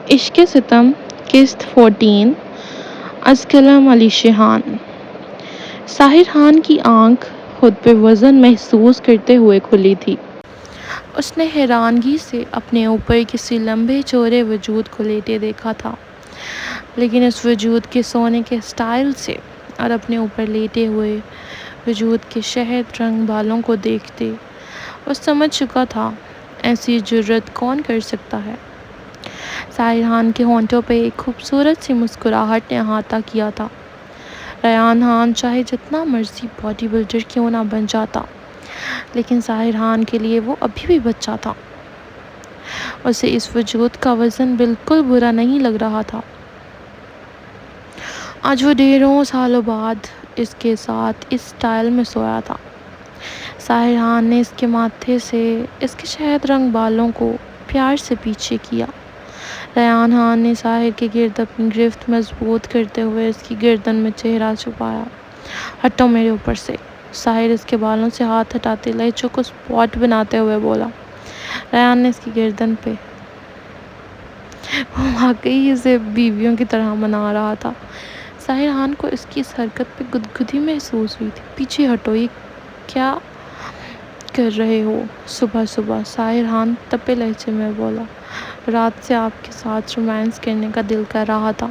عشق ستم قسط 14 از قلم علی شیخان۔ ساحر خان کی آنکھ خود پہ وزن محسوس کرتے ہوئے کھلی تھی۔ اس نے حیرانگی سے اپنے اوپر کسی لمبے چوڑے وجود کو لیٹے دیکھا تھا، لیکن اس وجود کے سونے کے سٹائل سے اور اپنے اوپر لیٹے ہوئے وجود کے شہد رنگ بالوں کو دیکھتے وہ سمجھ چکا تھا ایسی جرأت کون کر سکتا ہے۔ ساحر خان کے ہونٹوں پہ ایک خوبصورت سی مسکراہٹ نے احاطہ کیا تھا۔ ریحان خان چاہے جتنا مرضی باڈی بلڈر کیوں نہ بن جاتا، لیکن ساحر خان کے لیے وہ ابھی بھی بچہ تھا۔ اسے اس وجود کا وزن بالکل برا نہیں لگ رہا تھا۔ آج وہ ڈھیروں سالوں بعد اس کے ساتھ اس سٹائل میں سویا تھا۔ ساحر خان نے اس کے ماتھے سے اس کے شہد رنگ بالوں کو پیار سے پیچھے کیا۔ ریحان خان نے ساحر کے گرد اپنی گرفت مضبوط کرتے ہوئے اس کی گردن میں چہرہ چھپایا۔ ہٹو میرے اوپر سے، ساحر اس کے بالوں سے ہاتھ ہٹاتے لہجوں کو سپاٹ بناتے ہوئے بولا۔ ریحان نے اس کی گردن پہ وہ واقعی اسے بیویوں کی طرح منا رہا تھا۔ ساحر خان کو اس کی اس حرکت پہ گدگدی محسوس ہوئی تھی۔ پیچھے ہٹو، یہ کیا کر رہے ہو صبح صبح؟ ساحر خان تپے لہجے میں بولا۔ رات سے آپ کے ساتھ رومانس کرنے کا دل کر رہا تھا،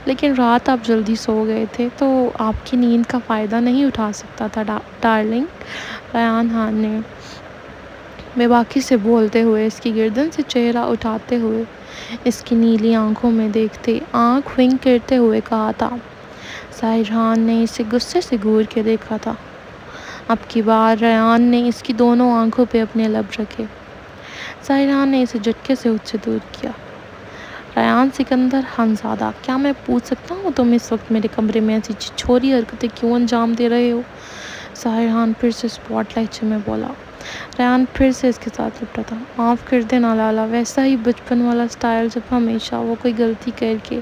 لیکن رات آپ جلدی سو گئے تھے تو آپ کی نیند کا فائدہ نہیں اٹھا سکتا تھا ڈارلنگ۔ ریحان خان نے بے باکی سے بولتے ہوئے اس کی گردن سے چہرہ اٹھاتے ہوئے اس کی نیلی آنکھوں میں دیکھتے آنکھ ونک کرتے ہوئے کہا تھا۔ ساحر خان نے اسے غصے سے گور کے دیکھا تھا۔ اب کی بار ریحان نے اس کی دونوں آنکھوں پہ اپنے لب رکھے۔ ساحر خان نے اسے جھٹکے سے اس سے دور کیا۔ ریحان سکندر خانزادہ، کیا میں پوچھ سکتا ہوں تم اس وقت میرے کمرے میں ایسی چھوری حرکتیں کیوں انجام دے رہے ہو؟ ساحر خان پھر سے سپاٹ لہجے میں بولا۔ ریحان پھر سے اس کے ساتھ لپٹا تھا۔ معاف کر دینا لالا، ویسا ہی بچپن والا سٹائل جب ہمیشہ وہ کوئی غلطی کر کے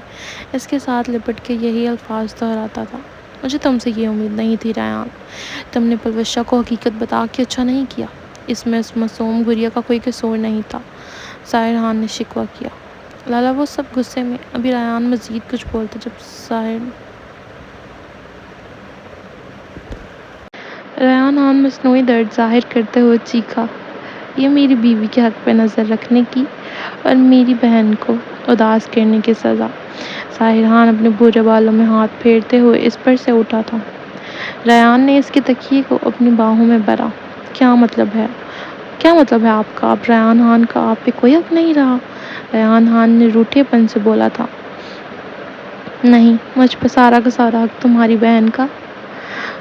اس کے ساتھ لپٹ کے یہی الفاظ دہراتا تھا۔ مجھے تم سے یہ امید نہیں تھی ریحان، تم نے پلوشہ کو حقیقت بتا کے اچھا نہیں کیا۔ اس میں اس معصوم گڑیا کا کوئی قصور نہیں تھا، ساحر خان نے شکوہ کیا۔ لالا وہ سب غصے میں، ابھی ریحان مزید کچھ بولتا جب ریحان خان مصنوعی درد ظاہر کرتے ہوئے چیخا، یہ میری بیوی کے حق پہ نظر رکھنے کی اور میری بہن کو اداس کرنے کی سزا۔ ساحر خان اپنے برے بالوں میں ہاتھ پھیرتے ہوئے اس پر سے اٹھا تھا۔ ریحان نے اس کے تکیے کو اپنی باہوں میں بھرا۔ کیا مطلب ہے آپ کا؟ اب ریحان خان کا آپ پہ کوئی حق نہیں رہا؟ ریحان خان نے روٹھے پن سے بولا تھا۔ نہیں، مجھ پہ سارا کا سارا حق تمہاری بہن کا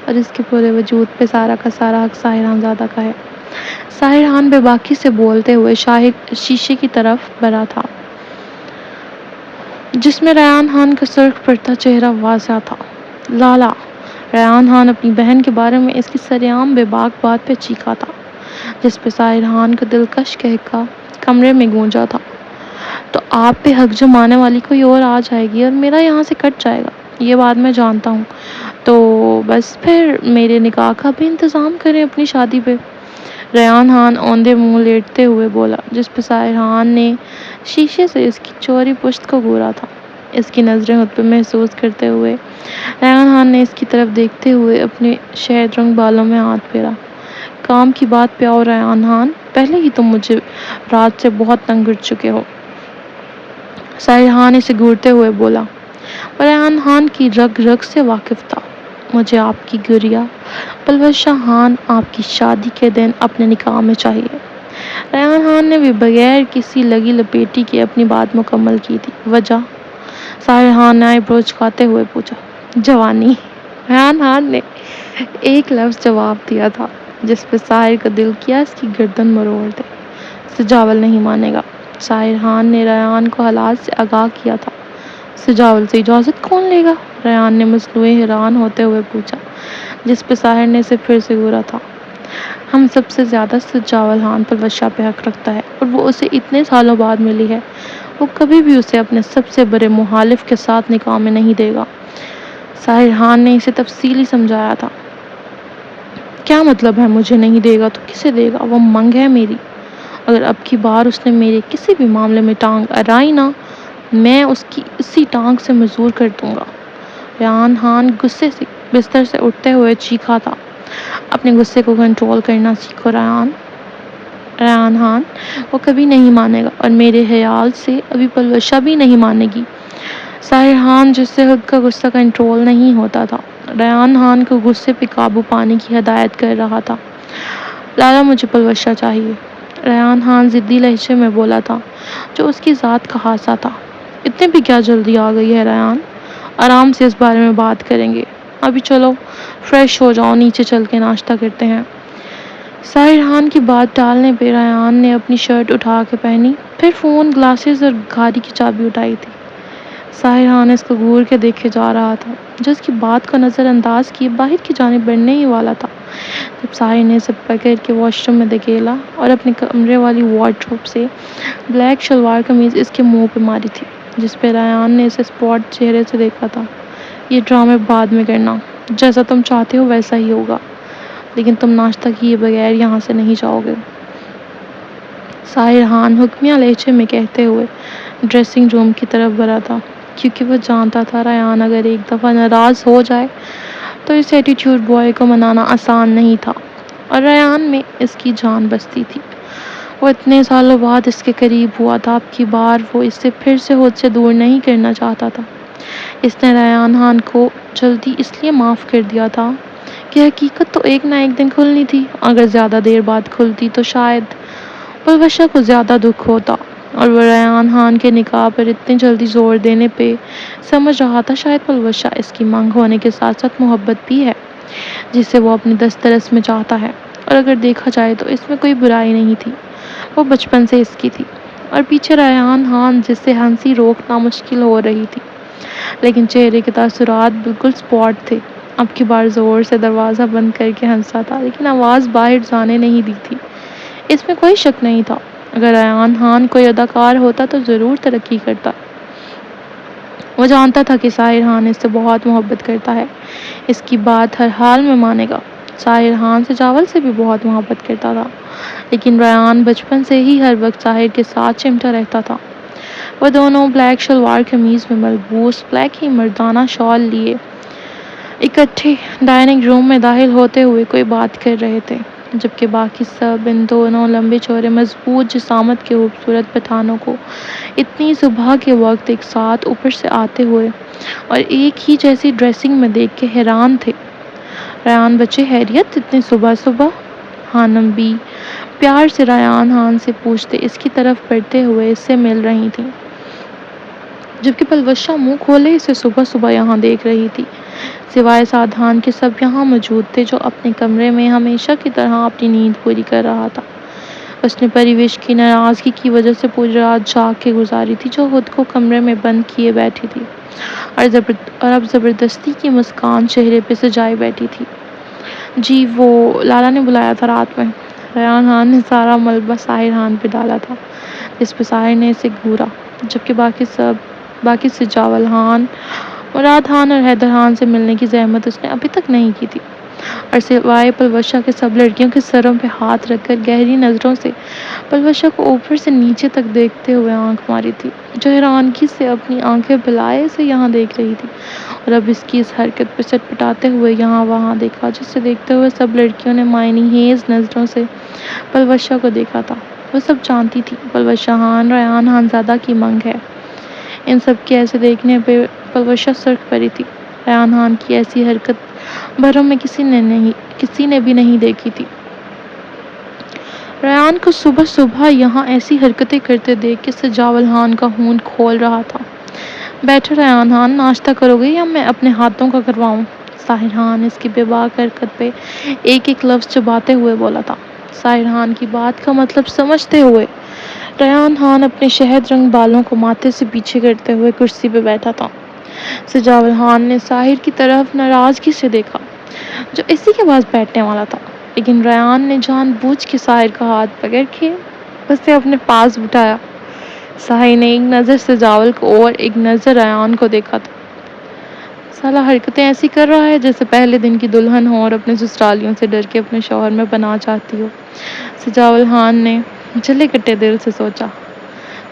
اور اس کے پورے وجود پہ سارا کا سارا حق ساحر خانزادہ کا ہے۔ ساحر خان بے باکی سے بولتے ہوئے شیشے کی طرف بڑھا تھا، جس میں ریحان خان کا سرخ پڑتا چہرہ واضح تھا۔ لالا! ریحان خان اپنی بہن کے بارے میں اس کی سرعام بے باک بات پہ چیخا تھا، جس پہ ساحر خان کا دلکش قہقہا کمرے میں گونجا تھا۔ تو آپ پہ حق جمانے والی کوئی اور آ جائے گی اور میرا یہاں سے کٹ جائے گا، یہ بات میں جانتا ہوں، تو بس پھر میرے نکاح کا بھی انتظام کریں اپنی شادی پہ۔ ریحان خان اوندے منہ لیٹتے ہوئے بولا، جس پہ ساحر خان نے شیشے سے اس کی چوری پشت کو گھورا تھا۔ اس کی نظریں خود پہ محسوس کرتے ہوئے ریحان خان نے اس کی طرف دیکھتے ہوئے اپنے شہد رنگ بالوں میں ہاتھ پھیرا۔ کام کی بات پہ آؤ ریحان خان، پہلے ہی تم مجھے رات سے بہت تنگ کر چکے ہو۔ ساحر خان اسے گھورتے ہوئے بولا۔ وہ ریحان خان کی رگ رگ سے واقف تھا۔ مجھے آپ کی گڑیا پلوشہ خان آپ کی شادی کے دن اپنے نکاح میں چاہیے۔ ریحان خان نے بھی بغیر کسی لگی لپیٹی کے اپنی بات مکمل کی تھی۔ وجہ؟ ساحر خان نے آئی برو جھکاتے ہوئے پوچھا۔ جوانی! ریحان خان نے ایک لفظ جواب دیا تھا، جس پہ ساحر کا دل کیا اس کی گردن مروڑ دے۔ سجاول نہیں مانے گا۔ ساحر خان نے ریحان کو حالات سے آگاہ کیا تھا۔ سجاول سے اجازت کون لے گا؟ ریحان نے مصنوعی حیران ہوتے ہوئے پوچھا، جس پہ ساحر نے اسے پھر سے گھورا تھا۔ ہم سب سے زیادہ سجاول خان پلوشہ پہ حق رکھتا ہے اور وہ اسے اتنے سالوں بعد ملی ہے، وہ کبھی بھی اسے اپنے سب سے بڑے مخالف کے ساتھ نکاح میں نہیں دے گا۔ ساحر خان نے اسے تفصیلی سمجھایا تھا۔ کیا مطلب ہے مجھے نہیں دے گا تو کسے دے گا؟ وہ منگ ہے میری، اگر اب کی بار اس نے میرے کسی بھی معاملے میں ٹانگ اڑائی نا میں اس کی اسی ٹانگ سے مزدور کر دوں گا۔ ریحان خان غصے سے بستر سے اٹھتے ہوئے چیخا تھا، اپنے غصے کو کنٹرول کرنا سیکھو ریحان خان، وہ کبھی نہیں مانے گا، اور میرے خیال سے ابھی پلوشا بھی نہیں مانے گی۔ ساحر خان جس سے خود کا غصہ کنٹرول نہیں ہوتا تھا، ریحان خان کو غصے پہ قابو پانے کی ہدایت کر رہا تھا۔ لالا مجھے پلوشا چاہیے، ریحان خان ضدی لہجے میں بولا تھا جو اس کی ذات کا خاصہ تھا۔ اتنے بھی کیا جلدی آ گئی ہے ریحان، آرام سے اس بارے میں بات کریں گے، ابھی چلو فریش ہو جاؤ، نیچے چل کے ناشتہ کرتے ہیں۔ ساحر خان کی بات ٹالنے پہ ریحان نے اپنی شرٹ اٹھا کے پہنی، پھر فون، گلاسز اور گاڑی کی چابی اٹھائی تھی۔ ساحر خان اس کو گور کے دیکھے جا رہا تھا جو اس کی بات کو نظر انداز کیے باہر کی جانب بڑھنے ہی والا تھا، جب ساحر نے اسے پکڑ کے واش روم میں دھکیلا اور اپنے کمرے والی وارڈروب سے بلیک شلوار قمیض اس کے منہ پہ ماری تھی، جس پہ ریحان نے اسے اسپاٹ چہرے سے دیکھا تھا۔ یہ ڈرامے بعد میں کرنا، جیسا تم چاہتے ہو ویسا ہی ہوگا، لیکن تم ناشتہ کیے بغیر یہاں سے نہیں جاؤ گے، ساحر خان حکمیہ لہجے میں کہتے ہوئے ڈریسنگ روم کی طرف بڑھا تھا، کیونکہ وہ جانتا تھا ریحان اگر ایک دفعہ ناراض ہو جائے تو اس ایٹیٹیوڈ بوائے کو منانا آسان نہیں تھا، اور ریحان میں اس کی جان بستی تھی۔ وہ اتنے سالوں بعد اس کے قریب ہوا تھا، اب کی بار وہ اسے پھر سے خود سے دور نہیں کرنا چاہتا تھا۔ اس نے ریحان خان کو جلدی اس لیے معاف کر دیا تھا کہ حقیقت تو ایک نہ ایک دن کھلنی تھی، اگر زیادہ دیر بعد کھلتی تو شاید پلوشا کو زیادہ دکھ ہوتا، اور وہ ریحان خان کے نکاح پر اتنی جلدی زور دینے پہ سمجھ رہا تھا شاید پلوشا اس کی مانگ ہونے کے ساتھ ساتھ محبت بھی ہے جسے وہ اپنی دسترس میں چاہتا ہے، اور اگر دیکھا جائے تو اس میں کوئی برائی نہیں تھی، وہ بچپن سے اس کی تھی۔ اور پیچھے ریحان خان جس سے ہنسی روکنا مشکل ہو رہی تھی، لیکن چہرے کے تاثرات بالکل اسپاٹ تھے، اب کی بار زور سے دروازہ بند کر کے ہنسا تھا، لیکن آواز باہر جانے نہیں دی تھی۔ اس میں کوئی شک نہیں تھا، اگر ریحان خان کوئی اداکار ہوتا تو ضرور ترقی کرتا۔ وہ جانتا تھا کہ ساحر خان اس سے بہت محبت کرتا ہے، اس کی بات ہر حال میں مانے گا۔ ساحر خان سجاول سے بھی بہت محبت کرتا تھا، لیکن ریحان بچپن سے ہی ہر وقت ساحر کے ساتھ چمٹا رہتا تھا۔ وہ دونوں بلیک شلوار قمیض میں ملبوس بلیک ہی مردانہ شال لیے اکٹھے ڈائننگ روم میں داخل ہوتے ہوئے کوئی بات کر رہے تھے، جبکہ باقی سب ان دونوں لمبے چوڑے مضبوط جسامت کے خوبصورت پٹھانوں کو اتنی صبح کے وقت ایک ساتھ اوپر سے آتے ہوئے اور ایک ہی جیسی ڈریسنگ میں دیکھ کے حیران تھے۔ ریحان بچے خیریت اتنی صبح صبح؟ خانم بھی پیار سے ریحان خان سے پوچھتے اس کی طرف بڑھتے ہوئے اس سے مل رہی تھیں، جبکہ پلوشا منہ کھولے اسے صبح صبح یہاں دیکھ رہی تھی۔ سوائے سعدان کے سب یہاں موجود تھے، جو اپنے کمرے میں ہمیشہ کی طرح اپنی نیند پوری کر رہا تھا۔ اس نے پریوش کی ناراضگی کی وجہ سے پوری رات جاگ کے گزاری تھی، جو خود کو کمرے میں بند کیے بیٹھی تھی اور اب زبردستی کی مسکان چہرے پہ سجائے بیٹھی تھی۔ جی وہ لالا نے بلایا تھا رات میں، ریحان خان نے سارا ملبہ ساحر خان پہ ڈالا تھا، جس پہ ساحر نے اسے گھورا، جبکہ باقی سجاول خان، مراد خان اور حیدر خان سے ملنے کی زحمت اس نے ابھی تک نہیں کی تھی، اور سوائے پلوشا کے سب لڑکیوں کے سروں پہ ہاتھ رکھ کر گہری نظروں سے پلوشا کو اوپر سے نیچے تک دیکھتے ہوئے آنکھ ماری تھی، جو حیرانگی سے اپنی آنکھیں پھیلائے اسے یہاں دیکھ رہی تھی، اور اب اس کی اس حرکت پہ سٹپٹاتے ہوئے یہاں وہاں دیکھا، جسے دیکھتے ہوئے سب لڑکیوں نے معنی خیز نظروں سے پلوشا کو دیکھا تھا۔ وہ سب جانتی تھی پلوشا خان ریحان خان زادہ کی منگ ہے۔ ان سب کے ایسے دیکھنے پہ پلوشا سرخ پڑی تھی، ریحان خان کی ایسی حرکت بھروں میں کسی نے بھی نہیں دیکھی تھی۔ ریحان کو صبح صبح یہاں ایسی حرکتیں کرتے دیکھ کے سجاول خان کا خون کھول رہا تھا۔ بیٹھو ریحان خان، ناشتہ کرو گے یا میں اپنے ہاتھوں کا کرواؤں؟ ساحر خان اس کی بے باک حرکت پہ ایک ایک لفظ چباتے ہوئے بولا تھا۔ ساحر خان کی بات کا مطلب سمجھتے ہوئے ریحان خان اپنے شہد رنگ بالوں کو ماتھے سے پیچھے کرتے ہوئے کرسی پہ بیٹھا تھا۔ سجاول خان نے ساحر کی طرف ناراضگی سے دیکھا، جو اسی کے پاس بیٹھنے والا تھا، لیکن ریحان نے جان بوجھ کے ساحر کا ہاتھ پکڑ کے اسے اپنے پاس بٹھایا۔ ساحر نے ایک نظر سجاول کو اور ایک نظر ریحان کو دیکھا تھا۔ سالا حرکتیں ایسی کر رہا ہے جیسے پہلے دن کی دلہن ہو اور اپنے سسرالیوں سے ڈر کے اپنے شوہر میں پناہ چاہتی ہو۔ سجاول خان نے جلے کٹے دل سے سوچا،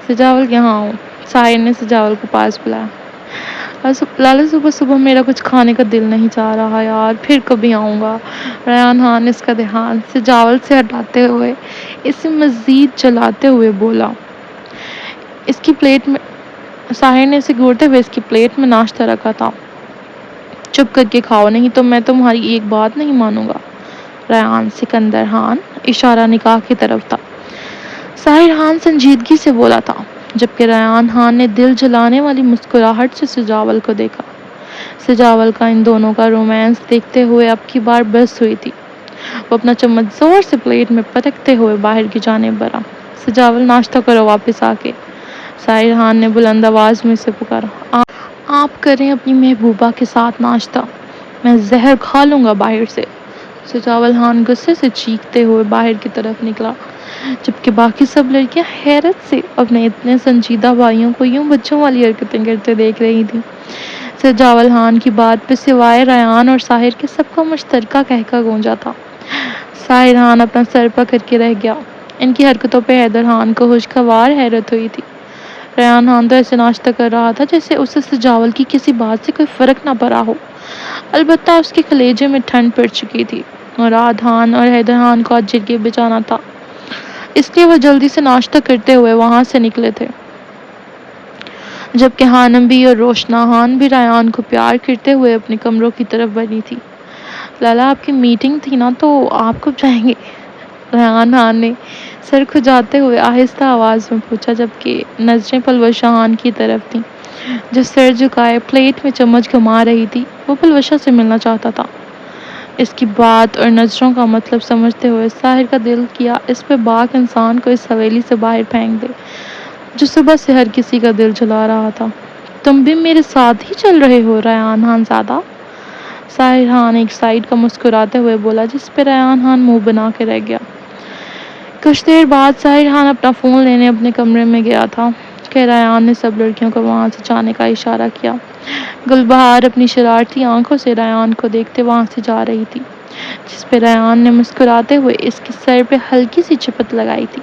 سجاول یہاں آؤ، ساحر نے سجاول کو پاس بلایا۔ لالا صبح صبح میرا کچھ کھانے کا دل نہیں چاہ رہا یار، پھر کبھی آؤں گا۔ ریان خان نے اس کا دھیان سجاول سے ہٹاتے ہوئے اسے مزید جلاتے ہوئے بولا۔ اس کی پلیٹ میں ساحر نے اسے گھورتے ہوئے اس کی پلیٹ میں ناشتہ رکھا تھا۔ چپ کر کے کھاؤ، نہیں تو میں تمہاری ایک بات نہیں مانوں گا۔ ریان سکندر خان اشارہ نکاح کی طرف تھا۔ ساحر خان سنجیدگی سے بولا تھا، جبکہ ریان خان نے دل جلانے والی مسکراہٹ سے سجاول کو دیکھا۔ سجاول کا ان دونوں کا رومانس دیکھتے ہوئے اب کی بار بس ہوئی تھی۔ وہ اپنا چمچ زور سے پلیٹ میں پٹکتے ہوئے باہر کی جانب بڑھا۔ سجاول ناشتہ کرو واپس آ کے، ساحر خان نے بلند آواز میں سے پکارا۔ آپ کریں اپنی محبوبہ کے ساتھ ناشتہ، میں زہر کھا لوں گا باہر سے۔ سجاول خان غصے سے چیختے ہوئے باہر کی طرف نکلا، جبکہ باقی سب لڑکیاں حیرت سے اپنے اتنے سنجیدہ بھائیوں کو یوں بچوں والی حرکتیں کرتے دیکھ رہی تھیں۔ سجاول خان کی بات پہ سوائے ریان اور ساحر کے سب کا مشترکہ قہقہ گونجا تھا۔ ساحر خان اپنا سر پکڑ کے رہ گیا۔ ان کی حرکتوں پہ حیدر خان کو خوشگوار حیرت ہوئی تھی۔ ریان خان تو ایسے ناشتہ کر رہا تھا جیسے اسے سجاول کی کسی بات سے کوئی فرق نہ پڑا ہو۔ البتہ اس کے کلیجے میں ٹھنڈ پڑ چکی تھی۔ مراد خان اور حیدر خان کو آج جرگے پہ جانا تھا، اس لیے وہ جلدی سے ناشتہ کرتے ہوئے وہاں سے نکلے تھے، جبکہ خانم بھی اور روشنا خان بھی ریان کو پیار کرتے ہوئے اپنے کمروں کی طرف بڑھی تھی۔ لالا آپ کی میٹنگ تھی نا، تو آپ کب جائیں گے؟ ریان خان نے سر کھجاتے ہوئے آہستہ آواز میں پوچھا، جبکہ نظریں پلوشہ خان کی طرف تھیں جو سر جھکائے پلیٹ میں چمچ گھما رہی تھی۔ وہ پلوشہ سے ملنا چاہتا تھا۔ اس کی بات اور نظروں کا مطلب سمجھتے ہوئے ساحر کا دل کیا اس پہ باک انسان کو اس حویلی سے باہر پھینک دے جو صبح سے ہر کسی کا دل جلا رہا تھا۔ تم بھی میرے ساتھ ہی چل رہے ہو ریان خان زادہ؟ ساحر خان ایک سائیڈ کا مسکراتے ہوئے بولا، جس پہ ریان خان منہ بنا کے رہ گیا۔ کچھ دیر بعد ساحر خان اپنا فون لینے اپنے کمرے میں گیا تھا کہ ریان نے سب لڑکیوں کو وہاں سے جانے کا اشارہ کیا۔ گلبہار اپنی شرارتی آنکھوں سے ریان کو دیکھتے وہاں سے جا رہی تھی، جس پہ ریان نے مسکراتے ہوئے اس کے سر پہ ہلکی سی چپت لگائی تھی۔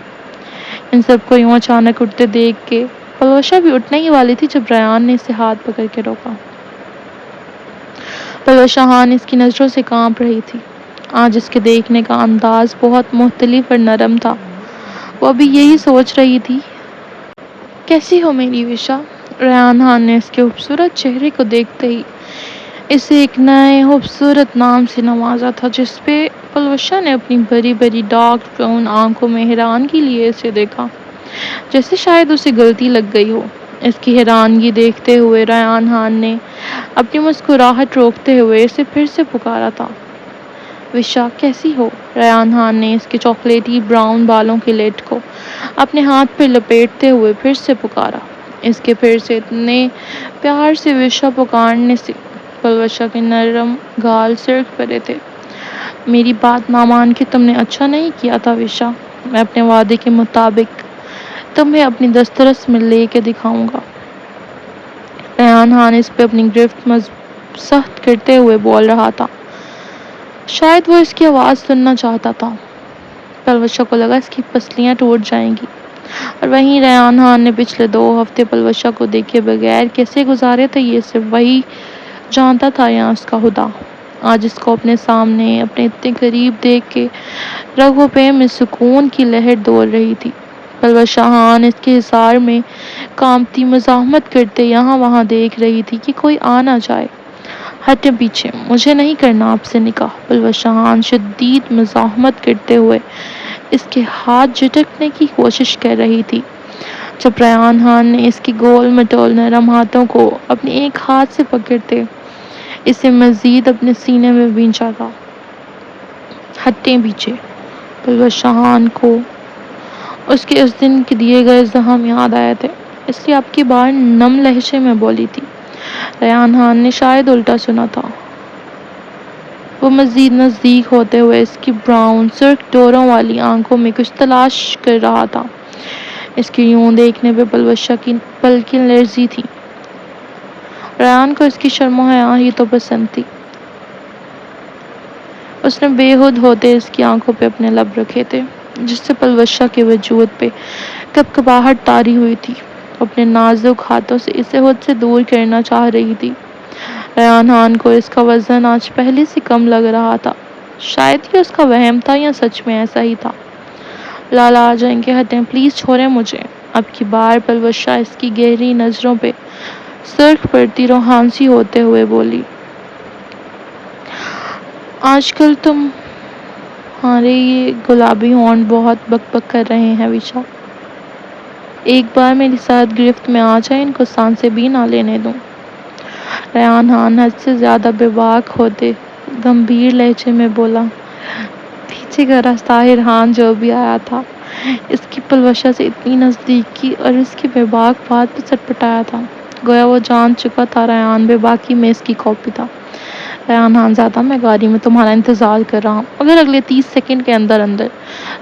ان سب کو یوں اچانک اٹھتے دیکھ کے پلوشہ بھی اٹھنے ہی والی تھی جب ریان نے اسے ہاتھ پکڑ کے روکا۔ پلوشہ خان اس کی نظروں سے کانپ رہی تھی۔ آج اس کے دیکھنے کا انداز بہت مختلف اور نرم تھا۔ وہ ابھی یہی سوچ رہی تھی، کیسی ہو میری وشا؟ ریان خان نے اس کے خوبصورت چہرے کو دیکھتے ہی اسے ایک نئے خوبصورت نام سے نوازا تھا، جس پہ پلوشہ نے اپنی بڑی بڑی ڈارک براؤن آنکھوں میں حیرانگی لیے اسے دیکھا، جیسے شاید اسے غلطی لگ گئی ہو۔ اس کی حیرانگی دیکھتے ہوئے ریان خان نے اپنی مسکراہٹ روکتے ہوئے اسے پھر سے پکارا تھا، وشا کیسی ہو؟ ریان خان نے اس کے چاکلیٹی براؤن بالوں کی لٹ کو اپنے ہاتھ پہ لپیٹتے ہوئے پھر سے پکارا۔ اس کے پھر سے اتنے پیار سے وشا پکارنے سے پلوشہ کے نرم گال سرخ پڑے تھے۔ میری بات نہ مان کے تم نے اچھا نہیں کیا تھا وشا، میں اپنے وعدے کے مطابق تمہیں اپنی دسترس میں لے کے دکھاؤں گا۔ ریان خان اس پہ اپنی گرفت سخت کرتے ہوئے بول رہا تھا، شاید وہ اس کی آواز سننا چاہتا تھا۔ پلوشہ کو لگا اس کی پسلیاں ٹوٹ جائیں گی، اور وہیں ریان خان نے پچھلے 2 ہفتے پلوشہ کو دیکھے بغیر کیسے گزارے تھے یہ صرف وہی جانتا تھا یا اس کا خدا۔ آج اس کو اپنے سامنے اپنے اتنے قریب دیکھ کے رگوں پہ میں سکون کی لہر دوڑ رہی تھی۔ پلوشہ خان اس کے حصار میں کانپتی مزاحمت کرتے یہاں وہاں دیکھ رہی تھی کہ کوئی آ نہ جائے۔ ہٹیں پیچھے، مجھے نہیں کرنا آپ سے نکاح۔ پلوشہ خان شدید مزاحمت کرتے ہوئے اس کے ہاتھ جھٹکنے کی کوشش کر رہی تھی، جب ریان خان نے اس کی گول مٹول نرم ہاتھوں کو اپنے ایک ہاتھ سے پکڑتے اسے مزید اپنے سینے میں بھینچا تھا۔ ہٹیں پیچھے۔ پلوشہ خان کو اس کے اس دن کے دیے گئے زخم یاد آئے تھے، اس لیے اب کی بار نم لہجے میں بولی تھی۔ ریان خان نے شاید الٹا سنا تھا۔ وہ مزید نزدیک ہوتے ہوئے اس کی براؤن سرخ ڈوروں والی آنکھوں میں کچھ تلاش کر رہا تھا۔ اس کے یوں دیکھنے پہ پلوشہ کی پلکیں لرزی تھی۔ ریان کو اس کی شرم و حیا ہی تو پسند تھی۔ اس نے بے حد ہوتے اس کی آنکھوں پہ اپنے لب رکھے تھے، جس سے پلوشہ کے وجود پہ کپکپاہٹ طاری ہوئی تھی۔ اپنے نازک ہاتھوں سے اسے خود سے دور کرنا چاہ رہی تھی۔ ریحان خان کو اس کا وزن آج پہلے سے کم لگ رہا تھا۔ شاید یہ اس کا وہم تھا یا سچ میں ایسا ہی تھا۔ لالا آ جائیں گے، ہٹیں پلیز، چھوڑیں مجھے۔ اب کی بار پلوشا اس کی گہری نظروں پہ سرخ پڑتی روحانسی ہوتے ہوئے بولی، آج کل تمہارے یہ گلابی ہونٹ بہت بک بک کر رہے ہیں وشا۔ ایک بار میری ساتھ گرفت میں آ جائیں، ان کو سانسیں بھی نہ لینے دوں۔ ریحان خان حد سے زیادہ بے باک ہوتے گمبھیر لہجے میں بولا۔ پیچھے کا طاہر خان جو بھی آیا تھا، اس کی پلوشا سے اتنی نزدیکی اور اس کی بے باک بات پہ چٹپٹایا تھا، گویا وہ جان چکا تھا ریحان بے باکی میں اس کی کاپی تھا۔ ریحان خان زیادہ، میں گاڑی میں تمہارا انتظار کر رہا ہوں، اگر اگلے 30 سیکنڈ کے اندر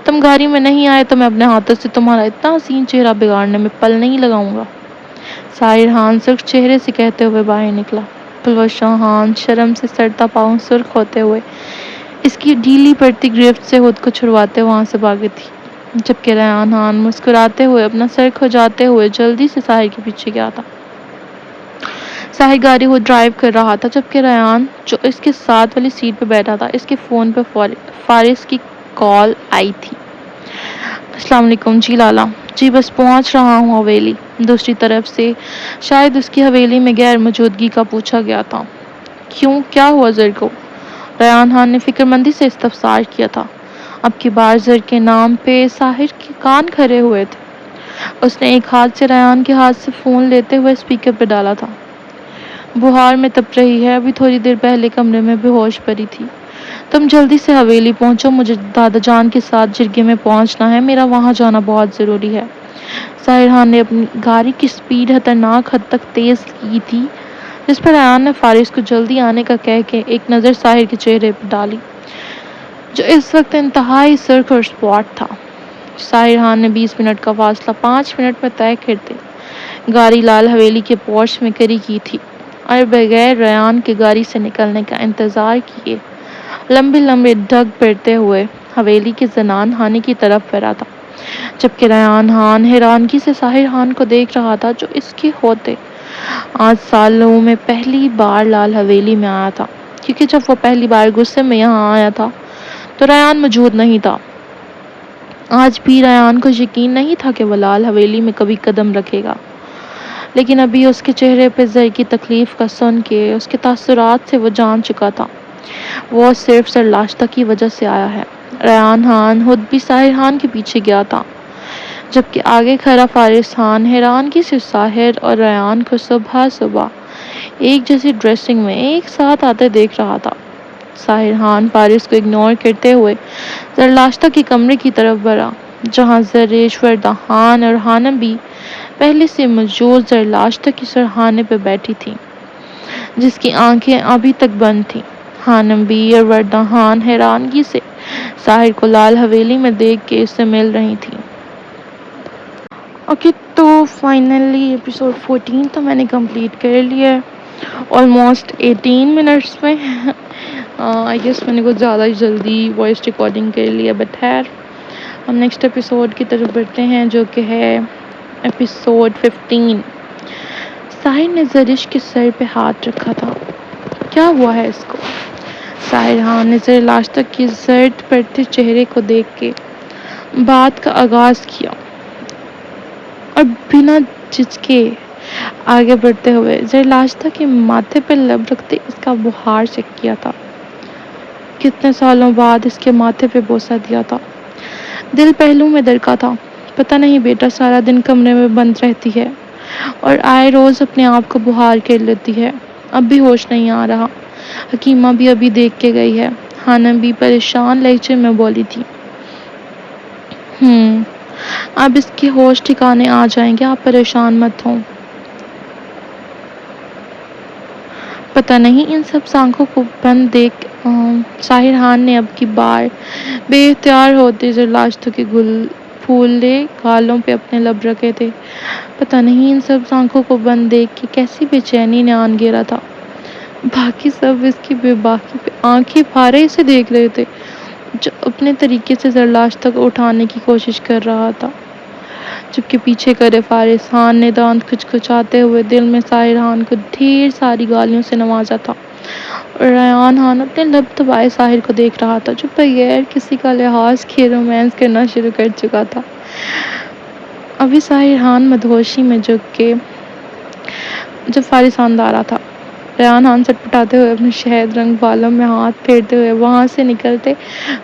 تم گاڑی میں نہیں آئے تو میں اپنے ہاتھوں سے تمہارا اتنا حسین چہرہ بگاڑنے میں پل نہیں لگاؤں گا۔ طاہر خان سرخ چہرے سے کہتے ہوئے باہر نکلا۔ پلوشا خان شرم سے سڑتا پاؤں سرخ ہوتے ہوئے اس کی ڈھیلی پڑتی گرفت سے خود کو چھڑواتے وہاں سے بھاگی تھی، جبکہ ریحان خان مسکراتے ہوئے اپنا سر کھجاتے ہوئے جلدی سے طاہر کے پیچھے گیا تھا۔ طاہر گاڑی وہ ڈرائیو کر رہا تھا، جبکہ ریحان جو اس کے ساتھ والی سیٹ پہ بیٹھا تھا، اس کے فون پہ فارس کی کال آئی تھی۔ السلام علیکم جی لالا، جی بس پہنچ رہا ہوں حویلی۔ دوسری طرف سے شاید اس کی حویلی میں غیر موجودگی کا پوچھا گیا تھا۔ کیوں، کیا ہوا زر کو؟ ریحان خان نے فکرمندی سے استفسار کیا تھا۔ اب کی بار زر کے نام پہ طاہر کے کان کھرے ہوئے تھے۔ اس نے ایک ہاتھ سے ریحان کے ہاتھ سے فون لیتے ہوئے اسپیکر پہ ڈالا تھا۔ بہار میں تپ رہی ہے، ابھی تھوڑی دیر پہلے کمرے میں بے ہوش پڑی تھی۔ تم جلدی سے حویلی پہنچو، مجھے دادا جان کے ساتھ جرگے میں پہنچنا ہے، میرا وہاں جانا بہت ضروری ہے۔ طاہر خان نے اپنی گاڑی کی سپیڈ خطرناک حد تک تیز کی تھی، جس پر ریحان نے فارس کو جلدی آنے کا کہہ کے ایک نظر طاہر کے چہرے پہ ڈالی، جو اس وقت انتہائی سرخ اور اسپاٹ تھا۔ طاہر خان نے 20 منٹ کا فاصلہ 5 منٹ میں طے کرتے گاڑی لال حویلی کے پورچ میں کھڑی کی تھی، اور بغیر ریحان کے گاڑی سے نکلنے کا انتظار کیے لمبے لمبے ڈگ بھرتے ہوئے حویلی کے زنان خانے کی طرف بڑھا تھا، جبکہ ریحان خان حیرانگی سے طاہر خان کو دیکھ رہا تھا، جو اس کے ہوتے آج سالوں میں پہلی بار لال حویلی میں آیا تھا، کیونکہ جب وہ پہلی بار غصے میں یہاں آیا تھا تو ریحان موجود نہیں تھا۔ آج بھی ریحان کو یقین نہیں تھا کہ وہ لال حویلی میں کبھی قدم رکھے گا، لیکن ابھی اس کے چہرے پہ زر کی تکلیف کا سن کے اس کے تاثرات سے وہ جان چکا تھا وہ صرف سرلاشتا کی وجہ سے آیا ہے۔ ریحان خان خود بھی طاہر خان کے پیچھے گیا تھا، جبکہ آگے کھڑا فارس خان حیرانگی سے طاہر اور ریحان کو صبح صبح ایک جیسی ڈریسنگ میں ایک ساتھ آتے دیکھ رہا تھا۔ طاہر خان فارس کو اگنور کرتے ہوئے سرلاشتا کے کمرے کی طرف بڑھا، جہاں زر ایشوردھا خان اور خانم بھی پہلے سے موجود سرلاشتا کی سرخانے پہ بیٹھی تھی، جس کی آنکھیں ابھی تک بند تھیں۔ خانم بھی اور وردھا خان حیرانگی سے طاہر کو لال حویلی میں دیکھ کے اس سے مل رہی تھیں۔ اوکے، تو فائنلی ایپیسوڈ 14 تو میں نے کمپلیٹ کر لیا ہے آلموسٹ 18 منٹس میں۔ آئی گیس میں نے کچھ زیادہ ہی جلدی وائس ریکارڈنگ کر لیا، بٹ خیر ہم نیکسٹ ایپیسوڈ کی طرف بڑھتے ہیں، جو کہ ہے ایپیسوڈ 15۔ طاہر نے زرش کے سر پہ ہاتھ رکھا تھا۔ کیا ہوا ہے اس کو؟ طاہر خان نے سرلاشتا کے زرد پڑتے چہرے کو دیکھ کے بات کا آغاز کیا، اور بنا جھجکے آگے بڑھتے ہوئے سرلاشتا کے ماتھے پہ لب رکھتے اس کا بخار چیک کیا تھا۔ کتنے سالوں بعد اس کے ماتھے پہ بوسہ دیا تھا۔ دل پہلو میں دھڑکا تھا۔ پتہ نہیں بیٹا سارا دن کمرے میں بند رہتی ہے اور آئے روز اپنے آپ کو بحال کر لیتی ہے، اب بھی ہوش نہیں آ رہا۔ حکیمہ بھی ابھی دیکھ کے گئی ہے، خانم بھی پریشان لہجے میں بولی تھی۔ اب اس کے ہوش ٹھکانے آ جائیں گے، آپ پریشان مت ہوں۔ پتہ نہیں ان سب آنکھوں کو بند دیکھ طاہر خان نے اب کی بار بے اختیار ہوتے سرلاشتا کے پھولے گالوں پہ اپنے لب رکھے تھے۔ پتہ نہیں ان سب آنکھوں کو بند دیکھ کے کیسی بے چینی نے آن گھیرا تھا۔ باقی سب اس کی بے باکی پہ آنکھیں پھارے اسے دیکھ رہے تھے، جو اپنے طریقے سے سرلاشتا کو اٹھانے کی کوشش کر رہا تھا۔ جبکہ پیچھے کرے فارس خان نے دانت کھچکھچاتے ہوئے دل میں ظاہر خان کو ڈھیر ساری گالیوں سے نوازا تھا، اور ریحان خان اپنے لب دبائے ظاہر کو دیکھ رہا تھا جو بغیر کسی کا لحاظ کیے رومانس کرنا شروع کر چکا تھا۔ ابھی ظاہر خان مدہوشی میں جھک کے جب فارس خان آ رہا تھا، ریحان خان سٹپٹاتے ہوئے اپنے شہد رنگ بالوں میں ہاتھ پھیرتے ہوئے وہاں سے نکلتے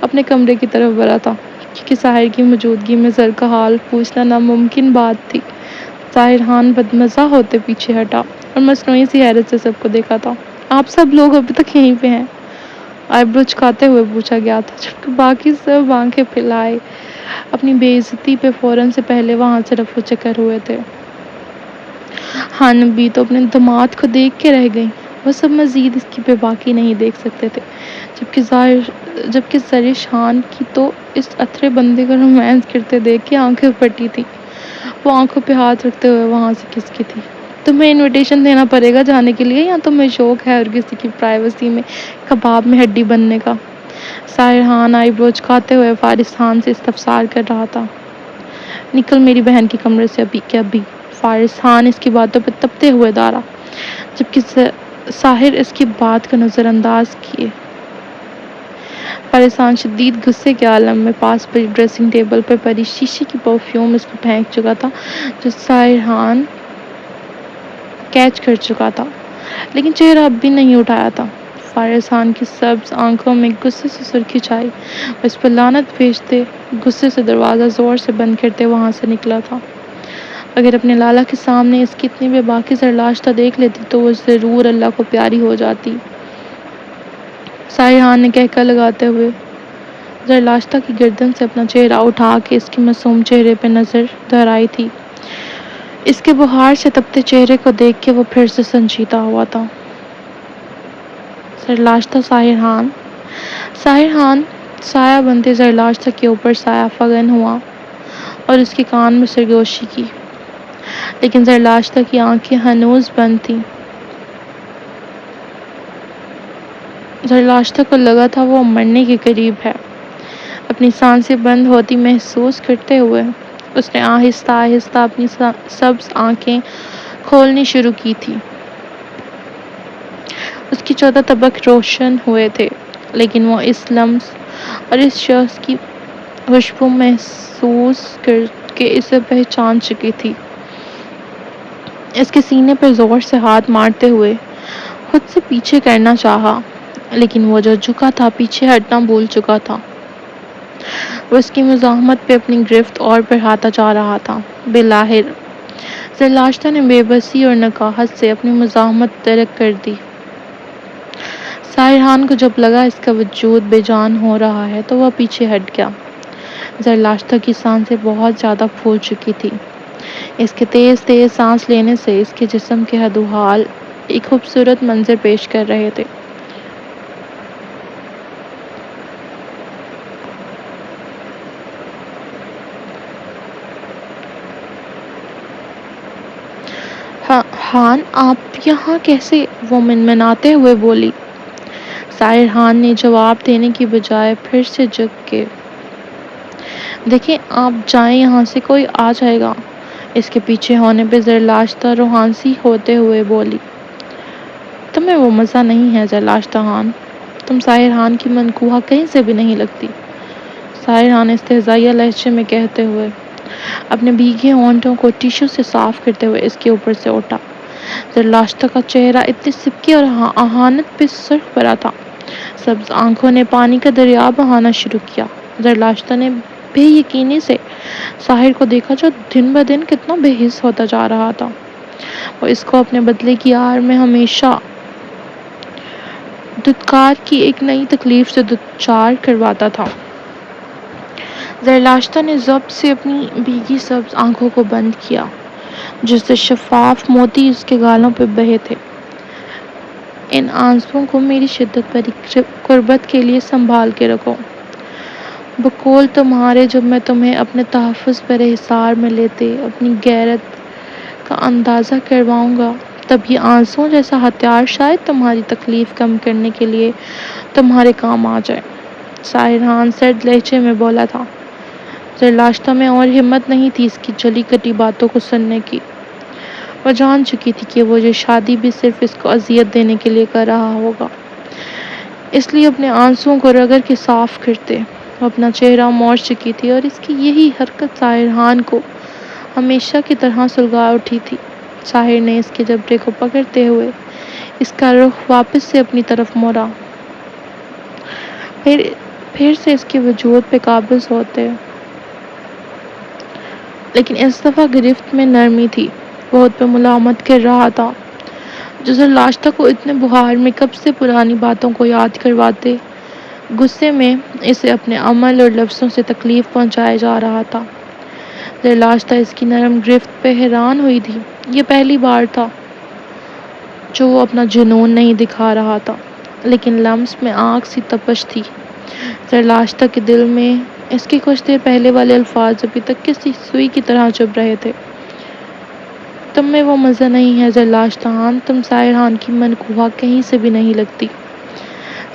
اپنے کمرے کی طرف بڑھا تھا، کیونکہ ظاہر کی موجودگی میں زر کا حال پوچھنا ناممکن بات تھی۔ ظاہر خان بدمزہ ہوتے پیچھے ہٹا اور مصنوعی سی حیرت سے سب کو دیکھا تھا۔ آپ سب لوگ ابھی تک یہیں پہ ہیں؟ آئیبرو چکاتے ہوئے پوچھا گیا تھا، جبکہ باقی سب آنکھیں پھیلائے اپنی بے عزتی پہ فوراً سے پہلے وہاں سے رفو چکر ہوئے تھے۔ حانبی تو اپنے داماد کو دیکھ کے رہ گئی، وہ سب مزید اس کی بے باکی نہیں دیکھ سکتے تھے، جبکہ زرش خان کی تو اس اتھرے بندے کو رومانس کرتے دیکھ کے آنکھیں پھٹی تھی۔ وہ آنکھوں پہ ہاتھ رکھتے ہوئے وہاں سے کھسکی تھی۔ تمہیں انویٹیشن دینا پڑے گا جانے کے لیے، یا تمہیں شوق ہے اور کسی کی پرائیویسی میں کباب میں ہڈی بننے کا؟ ظاہر خان آئیبرو چکاتے ہوئے فارس خان سے استفسار کر رہا تھا۔ نکل میری بہن کے کمرے سے ابھی کے ابھی۔ فارس خان اس کی باتوں پہ تپتے ہوئے دارا، جبکہ ظاہر اس کی بات کو نظر انداز کیے۔ فارس خان شدید غصے کے عالم میں پاس پڑی ڈریسنگ ٹیبل پہ پڑی شیشے کی پرفیوم اس کو پھینک چکا تھا جو ظاہر خان کیچ کر چکا تھا، لیکن چہرہ اب بھی نہیں اٹھایا تھا۔ فارس خان کی سبز آنکھوں میں غصے سے سرخی چھائی، وہ اس پر لعنت بھیجتے غصے سے دروازہ زور سے بند کرتے وہاں سے نکلا تھا۔ اگر اپنے لالا کے سامنے اس کی اتنی بے باکی زرلاشتہ دیکھ لیتی تو وہ ضرور اللہ کو پیاری ہو جاتی۔ ظاہر خان نے کہکہ لگاتے ہوئے زرلاشتہ کی گردن سے اپنا چہرہ اٹھا کے اس کے معصوم چہرے پہ نظر دہرائی تھی۔ اس کے بخار سے تپتے چہرے کو دیکھ کے وہ پھر سے سنجیدہ ہوا تھا۔ زرلاشتہ ظاہر خان سایہ بنتے زرلاشتہ کے اوپر سایہ فگن ہوا اور اس کے کان میں سرگوشی کی، لیکن زرلاشتہ کی آنکھیں ہنوز بند تھیں۔ زرلاشتہ کو لگا تھا وہ مرنے کے قریب ہے۔ اپنی سانسیں بند ہوتی محسوس کرتے ہوئے اس نے آہستہ آہستہ اپنی سبز آنکھیں کھولنی شروع کی تھی۔ اس کی 14 طبق روشن ہوئے تھے، لیکن وہ اس لمس اور اس شخص کی خوشبو محسوس کر کے اسے پہچان چکی تھی۔ اس کے سینے پر زور سے ہاتھ مارتے ہوئے خود سے پیچھے کرنا چاہا، لیکن وہ جو جھکا تھا پیچھے ہٹنا بھول چکا تھا۔ وہ اس کی مزاحمت پہ اپنی گرفت اور بڑھاتا جا رہا تھا۔ بالآخر زرلاشتہ نے بے بسی اور نکاہت سے اپنی مزاحمت ترک کر دی۔ ظاہر خان کو جب لگا اس کا وجود بے جان ہو رہا ہے تو وہ پیچھے ہٹ گیا۔ زرلاشتہ کی سانسیں بہت زیادہ پھول چکی تھیں۔ اس کے تیز تیز سانس لینے سے اس کے جسم کے حد و حال ایک خوبصورت منظر پیش کر رہے تھے۔ خان آپ یہاں کیسے؟ وہ منمناتے ہوئے بولی۔ ظاہر خان نے جواب دینے کی بجائے پھر سے جھک کے دیکھیں آپ جائیں یہاں سے، کوئی آ جائے گا۔ اس کے پیچھے ہونے پہ زرلاشتہ روحانسی ہوتے ہوئے بولی۔ تمہیں وہ مزہ نہیں ہے زرلاشتہ خان، تم ظاہر خان کی منقوہ کہیں سے بھی نہیں لگتی، ظاہر خان استہزائیہ لہجے میں کہتے ہوئے اپنے بھیگے ہونٹوں کو ٹیشو سے صاف کرتے ہوئے اس کے اوپر سے اٹھا۔ زرلاشتہ کا چہرہ اتنی سبکی اور اہانت پہ سرخ بھرا تھا، سبز آنکھوں نے پانی کا دریا بہانا شروع کیا۔ زرلاشتہ نے بے یقینی سے ظاہر کو دیکھا جو دن بدن کتنا بے حس ہوتا جا رہا تھا۔ وہ اس کو اپنے بدلے کی آڑ میں ہمیشہ دھتکار کی ایک نئی تکلیف سے دوچار کرواتا تھا۔ زرلاشتہ نے ضبط سے اپنی بھیگی سبز آنکھوں کو بند کیا جس سے شفاف موتی اس کے گالوں پہ بہے تھے۔ ان آنسوؤں کو میری شدت بھری قربت کے لیے سنبھال کے رکھو، بقول تمہارے جب میں تمہیں اپنے تحفظ پر حصار میں لیتے اپنی غیرت کا اندازہ کرواؤں گا، تب یہ آنسوؤں جیسا ہتھیار شاید تمہاری تکلیف کم کرنے کے لیے تمہارے کام آ جائے۔ ظاہر خان سرد لہجے میں بولا تھا۔ زرلاشتا میں اور ہمت نہیں تھی اس کی جلی کٹی باتوں کو سننے کی۔ وہ جان چکی تھی کہ وہ یہ شادی بھی صرف اس کو اذیت دینے کے لیے کر رہا ہوگا، اس لیے اپنے آنسوؤں کو رگڑ کے صاف کرتے وہ اپنا چہرہ موڑ چکی تھی، اور اس کی یہی حرکت ظاہر خان کو ہمیشہ کی طرح سلگا اٹھی تھی۔ ظاہر نے اس کے جبڑے کو پکڑتے ہوئے اس کا رخ واپس سے اپنی طرف موڑا، پھر سے اس کے وجود پہ قابض ہوتے، لیکن اس دفعہ گرفت میں نرمی تھی۔ وہ خود پہ ملامت کر رہا تھا جو زرلاشتا کو اتنے بہار میں کب سے پرانی باتوں کو یاد کرواتے، غصے میں اسے اپنے عمل اور لفظوں سے تکلیف پہنچایا جا رہا تھا۔ زرلاشتا اس کی نرم گرفت پہ حیران ہوئی تھی۔ یہ پہلی بار تھا جو وہ اپنا جنون نہیں دکھا رہا تھا، لیکن لمس میں آگ سی تپش تھی۔ زرلاشتا کے دل میں اس کے کچھ دیر پہلے والے الفاظ ابھی تک کسی سوئی کی طرح چبھ رہے تھے۔ تم میں وہ مزہ نہیں ہے زرلاشتا خان، تم ظاہر خان کی منقوہ کہیں سے بھی نہیں لگتی۔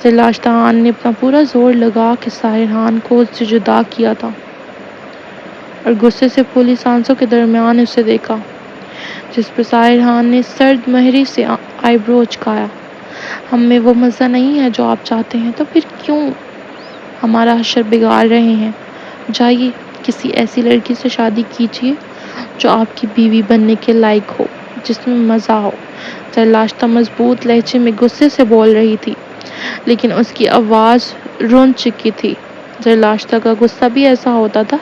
زرلاشتا خان نے اپنا پورا زور لگا کے ظاہر خان کو اس سے جدا کیا تھا اور غصے سے پھولی سانسوں کے درمیان اسے دیکھا، جس پر ظاہر خان نے سرد مہری سے آئی برو اچکایا۔ ہم میں وہ مزہ نہیں ہے جو آپ چاہتے ہیں، تو پھر کیوں ہمارا حشر بگاڑ رہے ہیں؟ جائیے کسی ایسی لڑکی سے شادی کیجیے جو آپ کی بیوی بننے کے لائق ہو، جس میں مزہ ہو۔ زرلاشتا مضبوط لہجے میں غصے سے بول رہی تھی، لیکن اس کی آواز رون چکی تھی۔ زرلاشتا کا غصہ بھی ایسا ہوتا تھا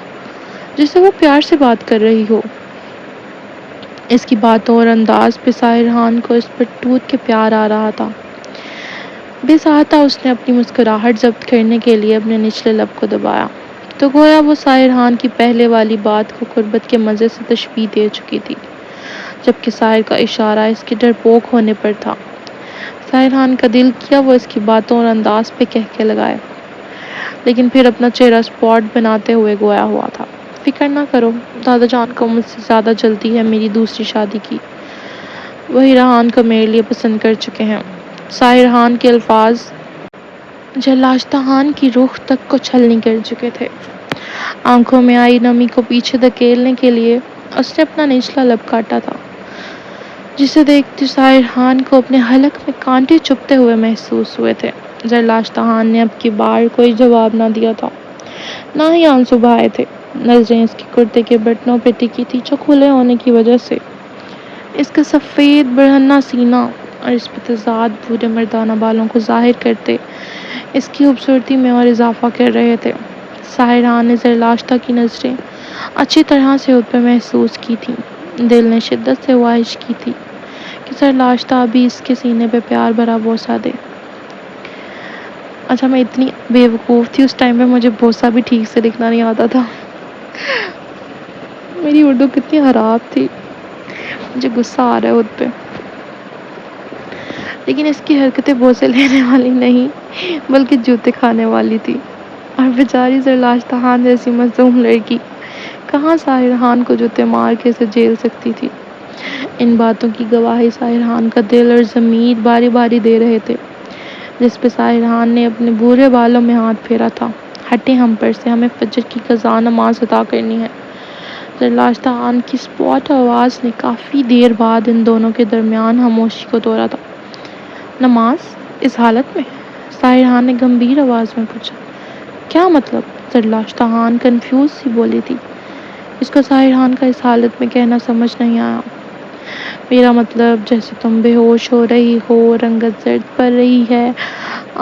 جسے وہ پیار سے بات کر رہی ہو۔ اس کی باتوں اور انداز پہ ظاہر خان کو اس پر ٹوٹ کے پیار آ رہا تھا۔ بے ساہتا اس نے اپنی مسکراہٹ ضبط کرنے کے لیے اپنے نچلے لب کو دبایا، تو گویا وہ ظاہر خان کی پہلے والی بات کو قربت کے مزے سے تشبیہ دے چکی تھی، جبکہ ظاہر کا اشارہ اس کے ڈرپوک ہونے پر تھا۔ ظاہر خان کا دل کیا وہ اس کی باتوں اور انداز پہ کہکے لگائے، لیکن پھر اپنا چہرہ سپاٹ بناتے ہوئے گویا ہوا تھا، فکر نہ کرو، دادا جان کو مجھ سے زیادہ جلدی ہے میری دوسری شادی کی، وہ ہیرا خان کو میرے لیے پسند کر چکے ہیں۔ ظاہر خان کے الفاظ زرلاشتا خان کی روح تک کو چھلنی کر چکے تھے۔ آنکھوں میں آئی نمی کو پیچھے دھکیلنے کے لیے اس نے اپنا نچلا لب کاٹا تھا، جسے دیکھتے ظاہر خان کو اپنے حلق میں کانٹے چبھتے ہوئے محسوس ہوئے تھے۔ زرلاشتا خان نے اب کی بار کوئی جواب نہ دیا تھا، نہ ہی آنسو بہائے تھے۔ نظریں اس کے کرتے کے بٹنوں پہ ٹکی تھی جو کھلے ہونے کی وجہ سے اس کا سفید برہنہ سینہ اور اس پہ تضاد بوڑھے مردانہ بالوں کو ظاہر کرتے اس کی خوبصورتی میں اور اضافہ کر رہے تھے۔ ظاہر خان نے زرلاشتا کی نظریں اچھی طرح سے خود پہ محسوس کی تھیں۔ دل نے شدت سے خواہش کی تھی کہ زرلاشتا ابھی اس کے سینے پہ پیار بھرا بوسہ دے۔ اچھا میں اتنی بے وقوف تھی اس ٹائم پہ، مجھے بوسہ بھی ٹھیک سے لکھنا نہیں آتا تھا۔ میری اردو کتنی خراب تھی، مجھے غصہ آ رہا ہے خود پہ۔ لیکن اس کی حرکتیں بوسے لینے والی نہیں بلکہ جوتے کھانے والی تھی، اور بیچاری زرلاشتا خان جیسی مظلوم لڑکی کہاں ظاہر خان کو جوتے مار کے اسے جھیل سکتی تھی۔ ان باتوں کی گواہی ظاہر خان کا دل اور ضمیر باری باری دے رہے تھے، جس پہ ظاہر خان نے اپنے بھورے بالوں میں ہاتھ پھیرا تھا۔ ہٹیں ہم پر سے، ہمیں فجر کی قضا نماز ادا کرنی ہے۔ زرلاشتا خان کی سپاٹ آواز نے کافی دیر بعد ان دونوں کے درمیان خاموشی کو توڑا تھا۔ نماز؟ اس حالت میں؟ ظاہر خان نے گمبھیر آواز میں پوچھا۔ کیا مطلب؟ زرلاشتا خان کنفیوز سی بولی تھی۔ اس کو ظاہر خان کا اس حالت میں کہنا سمجھ نہیں آیا۔ میرا مطلب جیسے تم بے ہوش ہو رہی ہو، رنگت زرد پڑ رہی ہے،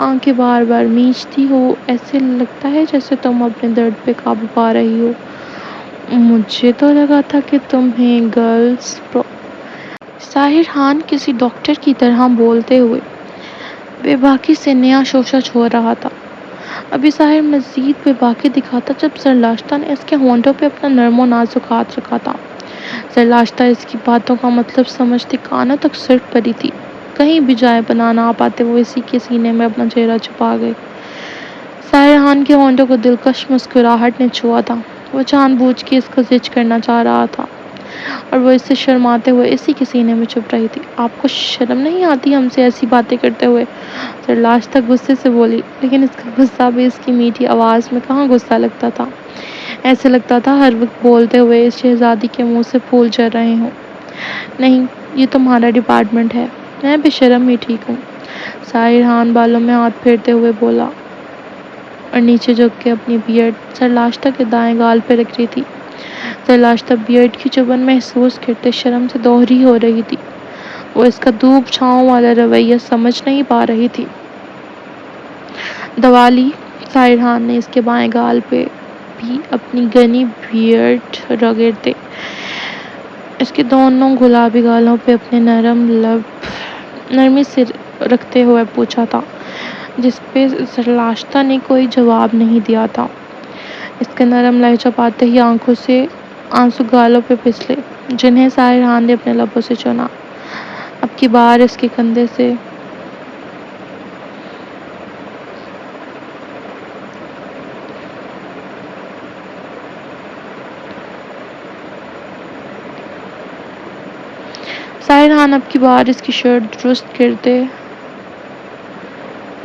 آنکھیں بار بار میچتی ہو، ایسے لگتا ہے جیسے تم اپنے درد پہ قابو پا رہی ہو۔ مجھے تو لگا تھا کہ تمہیں گرلز ظاہر خان کسی ڈاکٹر کی طرح بولتے ہوئے بے باکی سے نیا شوشہ چھوڑ رہا تھا۔ ابھی ظاہر مزید بے باکی دکھاتا جب زرلاشتا نے اس کے ہونٹوں پہ اپنا نرم و نازک ہاتھ رکھا تھا۔ زرلاشتا اس کی باتوں کا مطلب سمجھتے کانوں تک سرک پڑی تھی۔ کہیں بھی جائے پناہ نہ پاتے وہ اسی کے سینے میں اپنا چہرہ چھپا گئے۔ ظاہر خان کے ہونٹوں کو دلکش مسکراہٹ نے چھوا تھا۔ وہ جان بوجھ کے اس کو زچ کرنا چاہ رہا تھا، اور وہ اس سے شرماتے ہوئے اسی کے سینے میں چھپ رہی تھی۔ آپ کو شرم نہیں آتی ہم سے ایسی باتیں کرتے ہوئے؟ زرلاشتا غصے سے بولی، لیکن اس کا غصہ بھی اس کی میٹھی آواز میں کہاں غصہ لگتا تھا۔ ایسے لگتا تھا ہر وقت بولتے ہوئے اس شہزادی کے منہ سے پھول جھر رہے ہوں۔ نہیں، یہ تمہارا ڈپارٹمنٹ ہے، میں بے شرم ہی ٹھیک ہوں، ظاہر خان بالوں میں ہاتھ پھیرتے ہوئے بولا اور نیچے جھک کے اپنی بیئرڈ سرلاشتہ کے دائیں گال پہ رکھ رہی تھی۔ سرلاشتہ بیئرڈ کی چبھن محسوس کرتے شرم سے دوہری ہو رہی تھی۔ وہ اس کا دھوپ چھاؤں والا رویہ سمجھ نہیں پا رہی تھی۔ دوالی، ظاہر خان نے اس کے بائیں گال پہ بھی اپنی گھنی بیئرڈ رگڑتے اس کے دونوں گلابی گالوں پہ اپنے نرم لب نرمی سے رکھتے ہوئے پوچھا تھا، جس پہ سرلاشتہ نے کوئی جواب نہیں دیا تھا۔ اس کا نرم لہجہ پاتے ہی آنکھوں سے آنسو گالوں پہ پھسلے، جنہیں ظاہر خان نے اپنے لبوں سے چنا۔ اب کی بار اس کے کندھے سے ظاہر خان اب کی بار اس کی شرٹ درست کرتے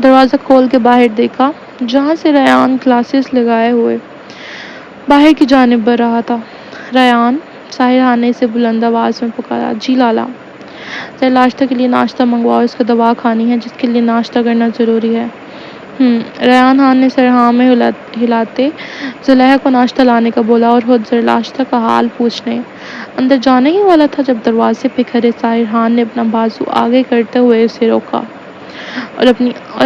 دروازہ کھول کے باہر دیکھا، جہاں سے ریان گلاسز لگائے ہوئے باہر کی جانب بڑھ رہا تھا۔ ریان، ظاہر خان نے اسے بلند آواز میں پکارا۔ جی لالا، سرلاشتہ کے لیے ناشتہ منگواؤ، اس کو دوا کھانی ہے جس کے لیے ناشتہ کرنا ضروری ہے۔ ریان خان نے سر ہاں میں ہلاتے زلیخا کو ناشتہ لانے کا بولا اور خود سرلاشتہ کا حال پوچھنے اندر جانے ہی والا تھا جب دروازے پہ کھڑے ظاہر خان نے اپنا بازو آگے کرتے ہوئے اسے روکا اور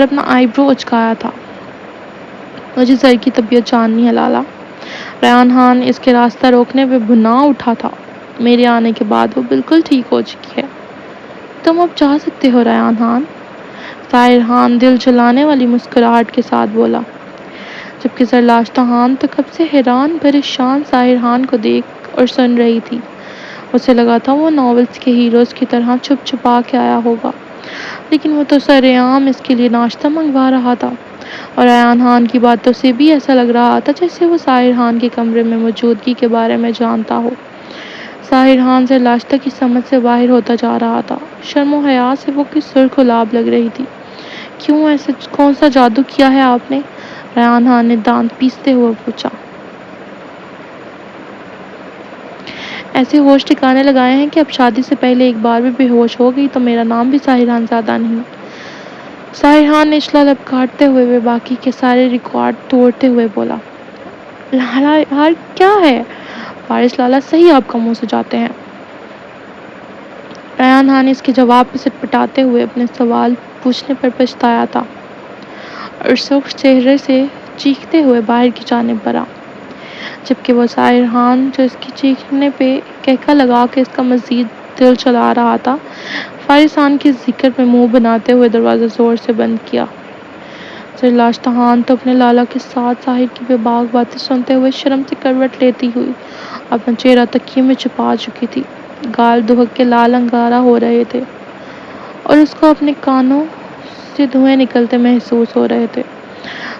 اپنا آئی برو اچکایا تھا۔ مجھے سر کی طبیعت جاننی ہے لالا۔ ریان خان اس کے راستہ روکنے پہ بھنا اٹھا تھا۔ میرے آنے کے بعد وہ بالکل ٹھیک ہو چکی ہے۔ تم اب جا سکتے ہو ریان خان، ظاہر خان دل جلانے والی مسکراہٹ کے ساتھ بولا، جبکہ سرلاشتہ خان تو کب سے حیران پریشان ظاہر خان کو دیکھ اور سن رہی تھی۔ اسے لگا تھا وہ ناولز کے ہیروز کی طرح چھپ چھپا کے آیا ہوگا، لیکن وہ تو سرعام اس کے لیے ناشتہ منگوا رہا تھا، اور ریان خان کی باتوں سے بھی ایسا لگ رہا تھا جیسے وہ ظاہر خان کے کمرے میں موجودگی کے بارے میں جانتا ہو۔ ظاہر خان سرلاشتہ کی سمجھ سے باہر ہوتا جا رہا تھا۔ شرم و حیا سے وہ کی سرخ گلاب لگ رہی تھی۔ کیوں، ایسا کون سا جادو کیا ہے آپ نے؟ ریان خان نے دانت پیستے ہوئے پوچھا۔ ایسے ہوش ٹھکانے لگائے ہیں کہ اب شادی سے پہلے ایک بار بھی بے ہوش ہو گئی تو میرا نام بھی ظاہر خان زیادہ نہیں۔ ظاہر خان نے نچلا لب کاٹتے ہوئے باقی کے سارے ریکارڈ توڑتے ہوئے بولا، لالا یار کیا ہے؟ وارث لالا صحیح آپ کا منہ سجاتے ہیں۔ ریان خان نے اس کے جواب پہ سٹپٹاتے ہوئے اپنے سوال پوچھنے پر پچھتایا تھا اور سرخ چہرے سے چیختے ہوئے باہر کی جانب بڑھا، جبکہ وہ ظاہر خان جو اس کی چیخنے پہ کہکا لگا کے اس کا مزید دل چلا رہا تھا، وارث خان کے ذکر میں منہ بناتے ہوئے دروازہ زور سے بند کیا۔ سرلاشتہ خان تو اپنے لالا کے ساتھ ظاہر کی بے باک باتیں سنتے ہوئے شرم سے کروٹ لیتی ہوئی اپنا چہرہ تکیے میں چھپا چکی تھی۔ گال دہک کے لال انگارہ ہو رہے تھے اور اس کو اپنے کانوں سے دھوئیں نکلتے محسوس ہو رہے تھے۔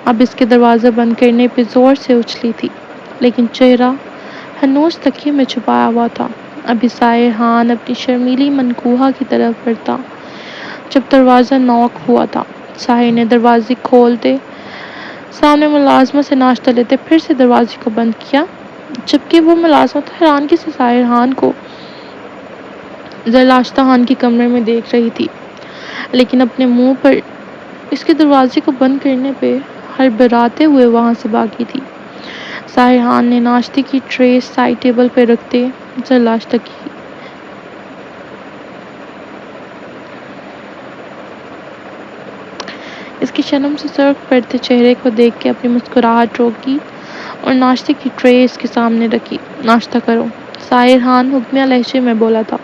اب اس کے دروازہ بند کرنے پہ زور سے اچھلی تھی، لیکن چہرہ ہنوز تکیے میں چھپایا ہوا تھا۔ ابھی ظاہر خان اپنی شرمیلی منکوہا کی طرف بڑھتا جب دروازہ نوک ہوا تھا۔ ظاہر نے دروازے کھولتے سامنے ملازمہ سے ناشتہ لیتے پھر سے دروازے کو بند کیا، جبکہ وہ ملازمہ حیرانگی سے ظاہر خان کو سرلاشتہ خان کے کمرے میں دیکھ رہی تھی، لیکن اپنے منہ پر اس کے دروازے کو بند کرنے پہ ہڑبڑاتے ہوئے وہاں سے بھاگی تھی۔ ظاہر خان نے ناشتے کی ٹرے سائڈ ٹیبل پہ رکھتے سرلاشتہ کی اس کے شرم سے سرخ پڑتے چہرے کو دیکھ کے اپنی مسکراہٹ روکی اور ناشتے کی ٹرے اس کے سامنے رکھی۔ ناشتہ کرو، ظاہر خان حکمیہ لہجے میں بولا تھا۔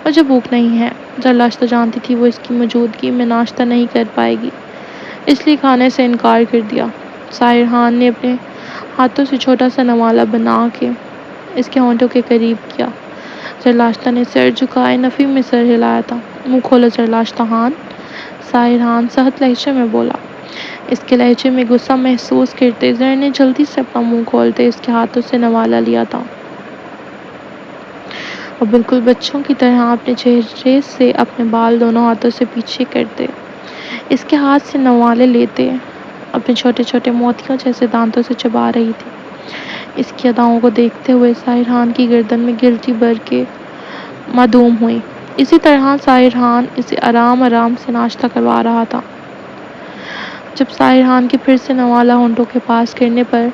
مجھے بھوک نہیں ہے۔ سرلاشتہ جانتی تھی وہ اس کی موجودگی میں ناشتہ نہیں کر پائے گی، اس لیے کھانے سے انکار کر دیا۔ ظاہر خان نے اپنے ہاتھوں سے چھوٹا سا نوالا بنا کے اس کے ہونٹوں کے قریب کیا۔ سرلاشتہ نے سر جھکائے نفی میں سر ہلایا تھا۔ منہ کھولو سرلاشتہ خان، ظاہر خان سخت لہجے میں بولا۔ اس کے لہجے میں غصہ محسوس کرتے زر نے جلدی سے اپنا منہ کھولتے اس کے ہاتھوں سے نوالا لیا تھا اور بالکل بچوں کی طرح اپنے چہرے سے اپنے بال دونوں ہاتھوں سے پیچھے کرتے اس کے ہاتھ سے نوالے لیتے اپنے چھوٹے چھوٹے موتیوں جیسے دانتوں سے چبا رہی تھی۔ اس کی اداؤں کو دیکھتے ہوئے سائرہان کی گردن میں گلٹی بھر کے معدوم ہوئی۔ اسی طرح سائرہان اسے آرام آرام سے ناشتہ کروا رہا تھا۔ جب سائرہان کے پھر سے نوالا ہونٹوں کے پاس کرنے پر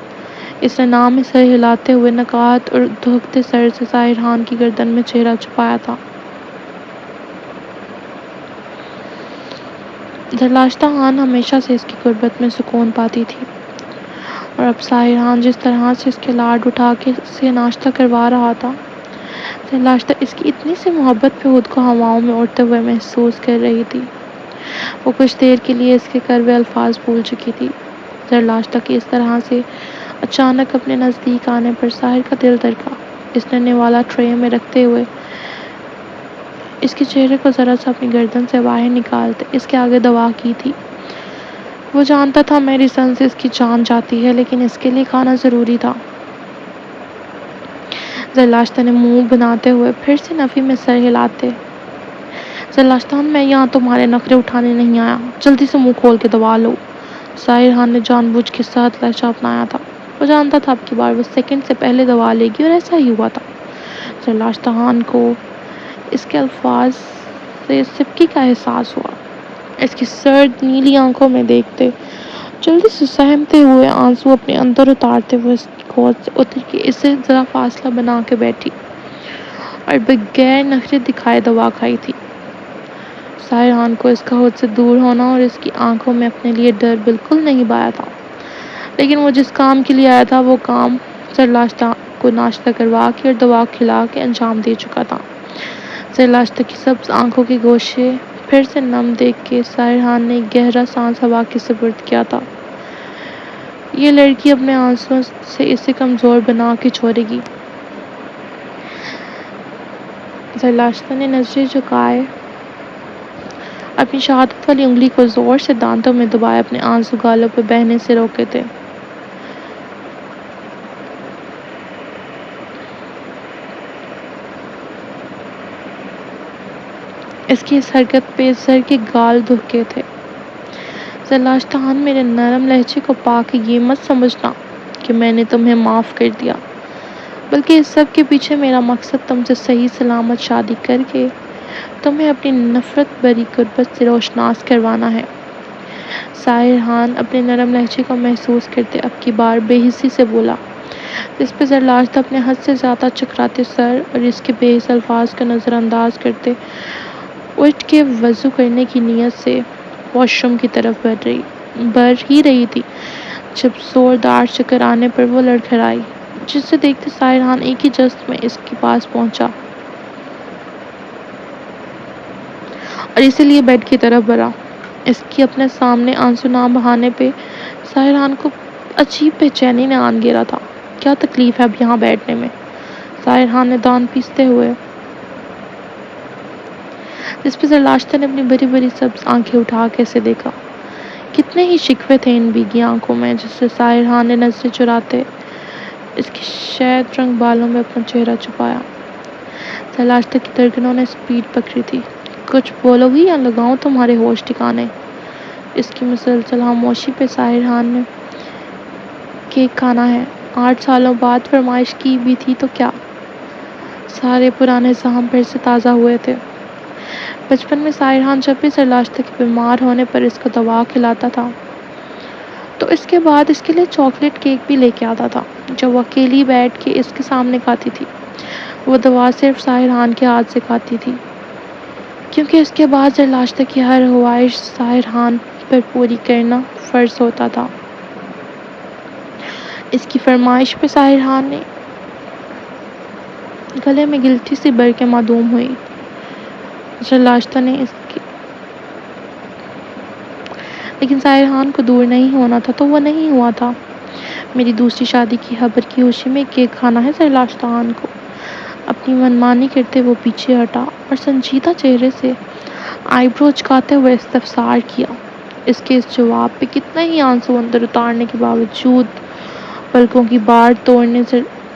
اس نے نام میں سر ہلاتے ہوئے نکات اور دھکتے سر سے سائرہان کی گردن میں چہرہ چھپایا تھا۔ زرلاشتہ خان ہمیشہ سے اس کی قربت میں سکون پاتی تھی، اور اب سائرہان جس طرح سے اس کے لاڈ اٹھا کے اسے ناشتہ کروا رہا تھا، زرلاشتہ اس کی اتنی سی محبت پہ خود کو ہواؤں میں اڑتے ہوئے محسوس کر رہی تھی۔ وہ کچھ دیر کے لیے اس کے کڑوے الفاظ بھول چکی تھی۔ زرلاشتہ کے اس طرح سے اچانک اپنے نزدیک آنے پر ساحر کا دل دھڑکا۔ اس نے نوالا ٹرے میں رکھتے ہوئے اس کے چہرے کو ذرا سا اپنی گردن سے باہر نکالتے اس کے آگے دعا کی تھی۔ وہ جانتا تھا میری سن سے اس کی جان جاتی ہے، لیکن اس کے لیے کھانا ضروری تھا۔ زرلاشتہ نے منہ بناتے ہوئے پھر سے نفی میں سر ہلاتے، زرلاشتہ میں یہاں تمہارے نخرے اٹھانے نہیں آیا، جلدی سے منہ کھول کے دبا لو۔ سائرہان نے جان بوجھ کے سخت لہجہ اپنایا تھا۔ وہ جانتا تھا اب کی بار وہ سیکنڈ سے پہلے دبا لے گی، اور ایسا ہی ہوا تھا۔ زرلاشتہ خان کو اس کے الفاظ سے سبکی کا احساس ہوا۔ اس کی سرد نیلی آنکھوں میں دیکھتے جلدی سے سہمتے ہوئے آنسو اپنے اندر اتارتے ہوئے اس کی گود سے اتر کے اسے ذرا فاصلہ بنا کے بیٹھی اور بغیر نخرے دکھائے دوا کھائی تھی۔ سائرہان کو اس کا خود سے دور ہونا اور اس کی آنکھوں میں اپنے لیے ڈر بالکل نہیں بایا تھا، لیکن وہ جس کام کے لیے آیا تھا وہ کام زرلاشتہ کو ناشتہ کروا کے اور دوا کھلا کے انجام دے چکا تھا۔ زرلاشتہ کی سبز آنکھوں کے گوشے پھر سے نم دیکھ کے سائرہان نے ایک گہرا سانس ہوا کے سپرد کیا تھا۔ یہ لڑکی اپنے آنسوؤں سے اسے کمزور بنا کے چھوڑے گی۔ زرلاشتہ نے نظریں جھکائے اپنی شہادت والی انگلی کو زور سے دانتوں میں دبائے اپنے آنسو گالوں پہ بہنے سے روکے تھے۔ اس کی اس حرکت پہ زر کے گال دھکے تھے۔ زرلاشتہ خان میرے نرم لہجے کو پا کے یہ مت سمجھنا کہ میں نے تمہیں معاف کر دیا، بلکہ اس سب کے پیچھے میرا مقصد تم سے صحیح سلامت شادی کر کے تمہیں اپنی نفرت بری قربت سے روشناس کروانا ہے۔ سائرہان اپنے نرم لہجے کو محسوس کرتے اب کی بار بے حسی سے بولا، جس پہ زرلاشتہ اپنے حد سے زیادہ چکراتے سر اور اس کے بے حس الفاظ کو نظر انداز کرتے اٹھ کے وضو کرنے کی نیت سے واش روم کی طرف بڑھ ہی رہی تھی، جب زوردار چکر آنے پر وہ لڑکھڑائی، جسے دیکھتے سائرہان ایک ہی جست میں اس کے پاس پہنچا اور اسی لیے بیڈ کی طرف بڑھا۔ اس کی اپنے سامنے آنسو نہ بہانے پہ سائرہان کو عجیب بے چینی نے آن گھیرا تھا۔ کیا تکلیف ہے اب یہاں بیٹھنے میں؟ سائرہان نے دان پیستے ہوئے، جس پہ زرلاشتہ نے اپنی بڑی بڑی سبز آنکھیں اٹھا کے اسے دیکھا۔ کتنے ہی شکوے تھے ان بھیگی آنکھوں میں، جس سے سائرہان نے نظریں چراتے اس کے شہد رنگ بالوں میں اپنا چہرہ چھپایا۔ زرلاشتہ کی دھڑکنوں نے سپیڈ پکڑی تھی۔ کچھ بولو گی یا لگاؤں تمہارے ہوش ٹھکانے؟ اس کی مسلسل خاموشی پہ سائرہان نے کیک کھانا ہے 8 سالوں بعد فرمائش کی بھی تھی تو کیا؟ سارے پرانے زخم پھر سے تازہ ہوئے تھے۔ بچپن میں سائرہان جب بھی زرلاشتہ کے بیمار ہونے پر اس کو دوا کھلاتا تھا تو اس کے بعد اس کے لیے چاکلیٹ کیک بھی لے کے آتا تھا، جو وہ اکیلی بیٹھ کے اس کے سامنے کھاتی تھی۔ وہ دوا صرف سائرہان کے ہاتھ سے کھاتی تھی، کیونکہ اس کے بعد زرلاشتہ کی ہر خواہش سائرہان پر پوری کرنا فرض ہوتا تھا۔ اس کی فرمائش پہ سائرہان نے گلے میں گلٹی سی بھر کے معدوم ہوئی۔ زرلاشتہ نے اس کی لیکن سائرہان کو دور نہیں ہونا تھا تو وہ نہیں ہوا تھا۔ میری دوسری شادی کی خبر کی خوشی میں کیک کھانا ہے زرلاشتہ خان کو۔ اپنی منمانی کرتے وہ پیچھے ہٹا اور سنجیدہ چہرے سے آئی برو اچکاتے ہوئے استفسار کیا۔ اس کے اس جواب پہ کتنے ہی آنسو اندر اتارنے کے باوجود پلکوں کی باڑ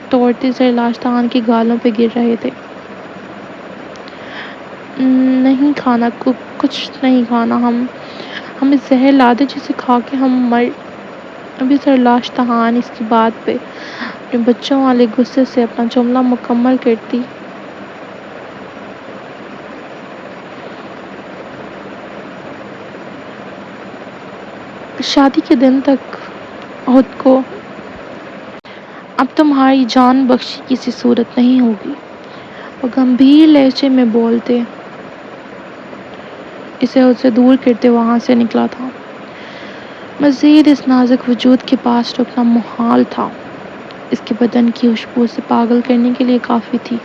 توڑتے زرلاشتہ خان کے گالوں پہ گر رہے تھے۔ نہیں کھانا، کچھ نہیں کھانا، ہمیں زہر لا دے جسے کھا کے ہم مر۔ ابھی زرلاشتہ خان اس کی بات پہ اپنے بچوں والے غصے سے اپنا جملہ مکمل کرتی۔ شادی کے دن تک خود کو اب تمہاری جان بخشی کسی صورت نہیں ہوگی، وہ گمبھیر لہجے میں بولتے اسے خود سے دور کرتے وہاں سے نکلا تھا۔ مزید اس نازک وجود کے پاس رکنا محال تھا، اس کے بدن کی خوشبو سے پاگل کرنے کے لیے کافی تھی۔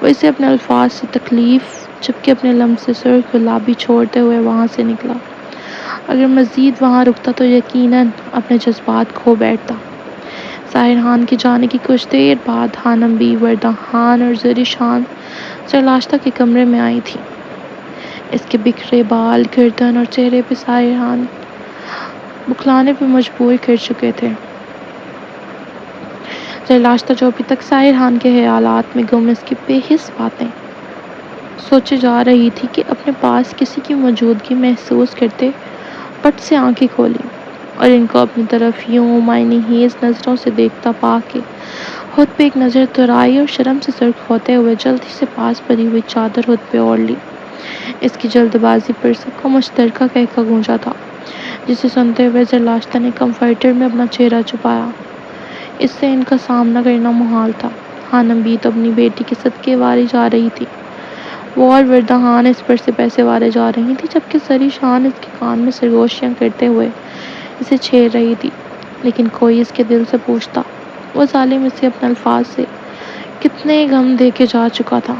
وہ اسے اپنے الفاظ سے تکلیف جبکہ اپنے لمس سے سرخ گلابی چھوڑتے ہوئے وہاں سے نکلا۔ اگر مزید وہاں رکتا تو یقیناً اپنے جذبات کھو بیٹھتا۔ ظاہر خان کے جانے کی کچھ دیر بعد خانم بی وردہ خان اور زرش خان سرلاشتہ کے کمرے میں آئی تھی۔ اس کے بکھرے بال، گردن اور چہرے پہ ظاہر خان بکھلانے پہ مجبور کر چکے تھے۔ سرلاشتہ جو ابھی تک ظاہر خان کے خیالات میں گم اس کی بے حس باتیں سوچے جا رہی تھی کہ اپنے پاس کسی کی موجودگی محسوس کرتے پٹ سے آنکھیں کھولی اور ان کو اپنی طرف یوں معنی خیز نظروں سے دیکھتا پا کے خود پہ ایک نظر دوہرائی اور شرم سے سرخ ہوتے ہوئے جلدی سے پاس پڑی ہوئی چادر خود پہ اوڑھ لی۔ اس کی جلد بازی پر سب کا مشترکہ قہقہ گونجا تھا، جسے سنتے ہوئے سرلاشتہ نے کمفرٹر میں اپنا چہرہ چھپایا۔ اس سے ان کا سامنا کرنا محال تھا۔ خانم بی تو اپنی بیٹی کے صدقے واری جا رہی تھی، وہ اور وردہ خان اس پر سے پیسے وارے جا رہی تھی، جبکہ زرش خان اس کے کان میں سرگوشیاں کرتے ہوئے اسے چھیڑ رہی تھی۔ لیکن کوئی اس کے دل سے پوچھتا، وہ ظالم اسے اپنے الفاظ سے کتنے غم دے کے جا چکا تھا۔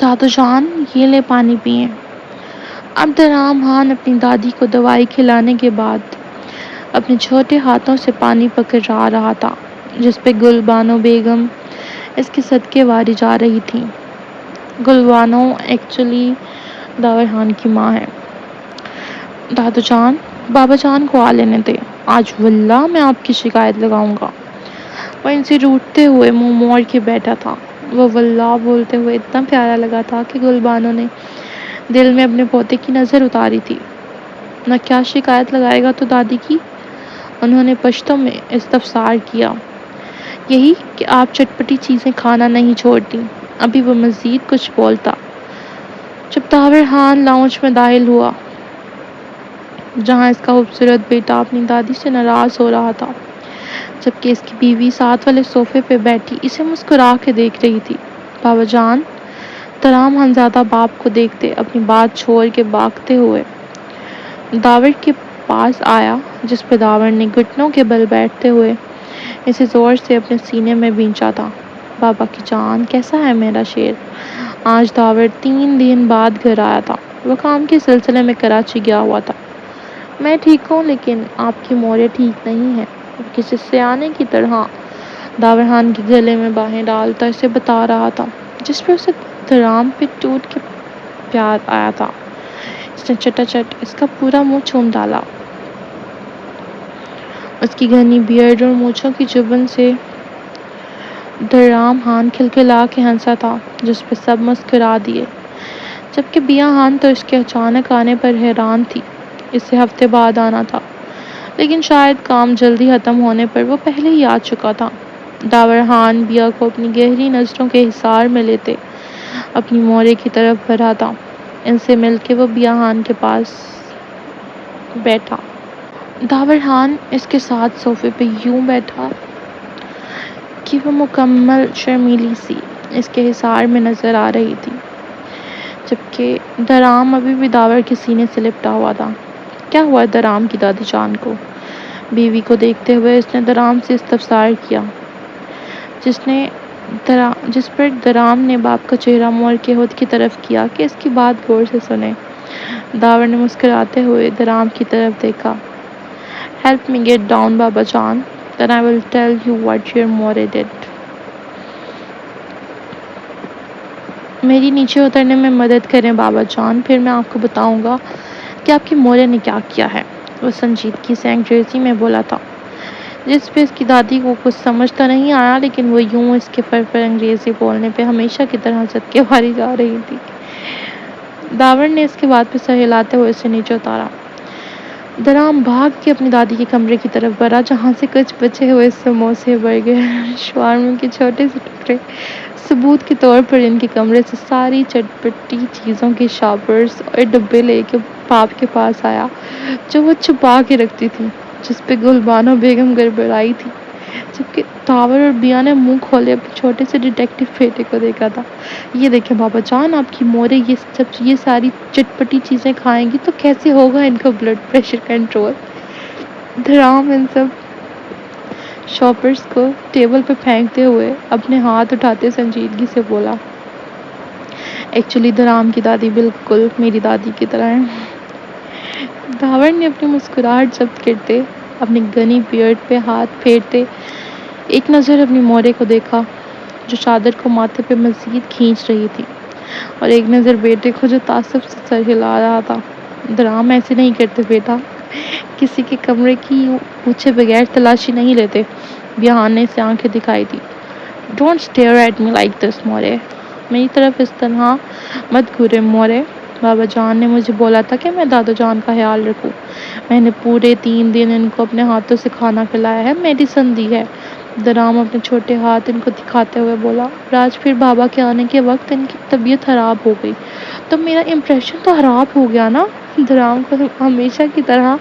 دادو جان، یہ لے پانی پئیں۔ عبدالرحمن خان اپنی دادی کو دوائی کھلانے کے بعد اپنے چھوٹے ہاتھوں سے پانی پکڑا رہا تھا، جس پہ گل بانو بیگم اس کے صدقے واری جا رہی تھیں۔ گل بانو ایکچولی داور خان کی ماں ہے۔ دادو جان، بابا جان کو آ لینے دیں، آج واللہ میں آپ کی شکایت لگاؤں گا۔ وہ ان سے روٹھتے ہوئے منہ موڑ کے بیٹھا تھا۔ وہ واللہ بولتے ہوئے اتنا پیارا لگا تھا کہ گل بانو نے دل میں اپنے پوتے کی نظر اتاری تھی۔ نہ کیا شکایت لگائے گا تو دادی کی؟ انہوں نے پشتو میں استفسار کیا۔ یہی کہ آپ چٹپٹی چیزیں کھانا نہیں چھوڑتی۔ ابھی وہ مزید کچھ بولتا جب داور خان لاؤنج میں داخل ہوا، جہاں اس کا خوبصورت بیٹا اپنی دادی سے ناراض ہو رہا تھا، جبکہ اس کی بیوی ساتھ والے صوفے پہ بیٹھی اسے مسکرا کے دیکھ رہی تھی۔ بابا جان، ترام خانزادہ باپ کو دیکھتے اپنی بات چھوڑ کے بھاگتے ہوئے داور کے پاس آیا، جس پہ داور نے گھٹنوں کے بل بیٹھتے ہوئے اسے زور سے اپنے سینے میں بھینچا تھا۔ بابا کی جان، کیسا ہے میرا شیر؟ آج داور 3 دن بعد گھر آیا تھا، وہ کام کے سلسلے میں کراچی گیا ہوا تھا۔ میں ٹھیک ہوں، لیکن آپ کی موری ٹھیک نہیں ہے۔ وہ کسی سیانے کی طرح داور خان کے گلے میں باہیں ڈالتا اسے بتا رہا تھا، جس پر اسے ترام پہ ٹوٹ کے پیار آیا تھا۔ اس نے چٹا چٹ اس کا پورا منہ چوم ڈالا۔ اس کی گھنی بیئرڈ اور مونچھوں کی چبھن سے ترام خان کھلکھلا کے ہنسا تھا، جس پہ سب مسکرا دیے۔ جبکہ بیاہان تو اس کے اچانک آنے پر حیران تھی۔ اسے ہفتے بعد آنا تھا، لیکن شاید کام جلدی ختم ہونے پر وہ پہلے ہی آ چکا تھا۔ داورحان بیا کو اپنی گہری نظروں کے حصار میں لیتے اپنی مورے کی طرف بڑھا تھا۔ ان سے مل کے وہ بیاہان کے پاس بیٹھا۔ داورحان اس کے ساتھ صوفے پہ یوں بیٹھا کہ وہ مکمل شرمیلی سی اس کے حصار میں نظر آ رہی تھی، جبکہ درام ابھی بھی داور کے سینے سے لپٹا ہوا تھا۔ کیا ہوا درام کی دادی جان کو؟ بیوی کو دیکھتے ہوئے اس نے درام سے استفسار کیا، جس پر درام نے باپ کا چہرہ موڑ کے خود کی طرف کیا کہ اس کی بات غور سے سنے۔ داور نے مسکراتے ہوئے درام کی طرف دیکھا۔ Help me get down, بابا جان, then I will tell you what your more did. میری نیچے اترنے میں مدد کریں بابا جان، پھر میں آپ کو بتاؤں گا کہ آپ کی مورے نے کیا کیا ہے، وہ سنجیدگی سے انگریزی میں بولا تھا، جس پہ اس کی دادی کو کچھ سمجھ تو نہیں آیا، لیکن وہ یوں اس کے فر پر انگریزی بولنے پہ ہمیشہ کی طرح صدقے ماری جا رہی تھی۔ داور نے اس کے بعد پہ سر ہلاتے ہوئے اسے نیچے اتارا۔ درام بھاگ کے اپنی دادی کے کمرے کی طرف بڑھا، جہاں سے کچھ بچے ہوئے سموسے، برگر، شاورما کے چھوٹے سے ٹکڑے ثبوت کے طور پر ان کے کمرے سے ساری چٹپٹی چیزوں کے شاپرز اور ڈبے لے کے باپ کے پاس آیا، جو وہ چھپا کے رکھتی تھی، جس پہ گلبانو بیگم گڑبڑائی تھی، جبکہ داور اور بیا نے منہ کھولے اپنے چھوٹے سے ڈیٹیکٹو بیٹے کو دیکھا تھا۔ یہ دیکھیں بابا جان، آپ کی مورے یہ ساری چٹپٹی چیزیں کھائیں گی تو کیسے ہوگا ان کا بلڈ پریشر کنٹرول؟ دھرام ان سب شاپرز کو ٹیبل پہ پھینکتے ہوئے اپنے ہاتھ اٹھاتے سنجیدگی سے بولا، ایکچولی دھرام کی دادی بالکل میری دادی کی طرح ہے۔ داور نے اپنی مسکراہٹ ضبط کرتے اپنی گھنی بیئرڈ پہ ہاتھ پھیرتے ایک نظر اپنی مورے کو دیکھا، جو چادر کو ماتھے پہ مزید کھینچ رہی تھی، اور ایک نظر بیٹے کو، جو تعصب سے سر ہلا رہا تھا۔ درام ایسے نہیں کرتے بیٹا، کسی کے کمرے کی پوچھے بغیر تلاشی نہیں لیتے۔ بیاہان نے اسے آنکھیں دکھائی دی۔ Don't stare at me like this more, میری طرف اس طرح مت گھورے مورے، بابا جان نے مجھے بولا تھا کہ میں دادا جان کا خیال رکھوں، میں نے پورے 3 دن ان کو اپنے ہاتھوں سے کھانا کھلایا ہے، میڈیسن دی ہے۔ درام اپنے چھوٹے ہاتھ ان کو دکھاتے ہوئے بولا، آج پھر بابا کے آنے کے وقت ان کی طبیعت خراب ہو گئی تو میرا امپریشن تو خراب ہو گیا نا۔ درام کو ہمیشہ کی طرح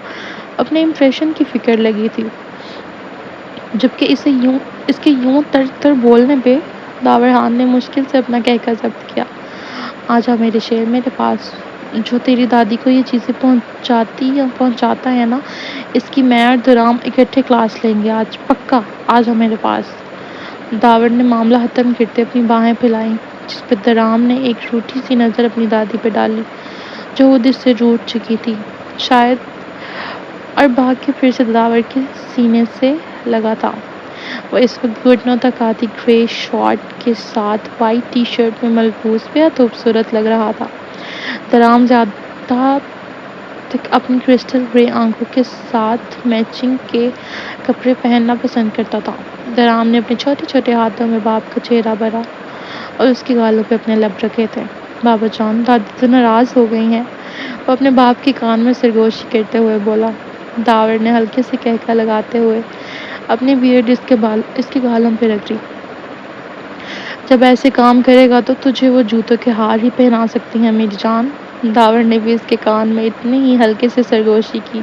اپنے امپریشن کی فکر لگی تھی، جبکہ اس کے یوں تر بولنے پہ داورحان نے مشکل سے اپنا کہکہ ضبط کیا۔ آجا میرے شیر، میرے پاس، جو تیری دادی کو یہ چیزیں پہنچاتا ہے نا، اس کی میں اور درام اکٹھے کلاس لیں گے آج، پکا، آجا میرے پاس۔ داور نے معاملہ ختم کرتے اپنی باہیں پھیلائیں، جس پہ درام نے ایک روٹھی سی نظر اپنی دادی پہ ڈالی، جو خود اس سے روٹھ چکی تھی شاید، اور بھاگ کے پھر سے داور کے سینے سے لگا تھا۔ وہ اس وقت گھٹنوں تک آتی گرے شارٹ کے ساتھ وائٹ ٹی شرٹ میں ملبوس بہت خوبصورت لگ رہا تھا۔ درام زیادہ تک اپنی کرسٹل گرے آنکھوں کے ساتھ میچنگ کے کپڑے پہننا پسند کرتا تھا۔ درام نے اپنے چھوٹے چھوٹے ہاتھوں میں باپ کا چہرہ بھرا اور اس کے گالوں پہ اپنے لب رکھے تھے۔ بابا جان، دادی تو ناراض ہو گئی ہیں، وہ اپنے باپ کے کان میں سرگوشی کرتے ہوئے بولا۔ داور نے ہلکے سے کہکہ لگاتے ہوئے اپنی بیئرڈ اس کے گالوں پہ رکھ دی۔ جب ایسے کام کرے گا تو تجھے وہ جوتوں کے ہار ہی پہنا سکتی ہیں میری جان۔ داور نے بھی اس کے کان میں اتنی ہی ہلکے سے سرگوشی کی،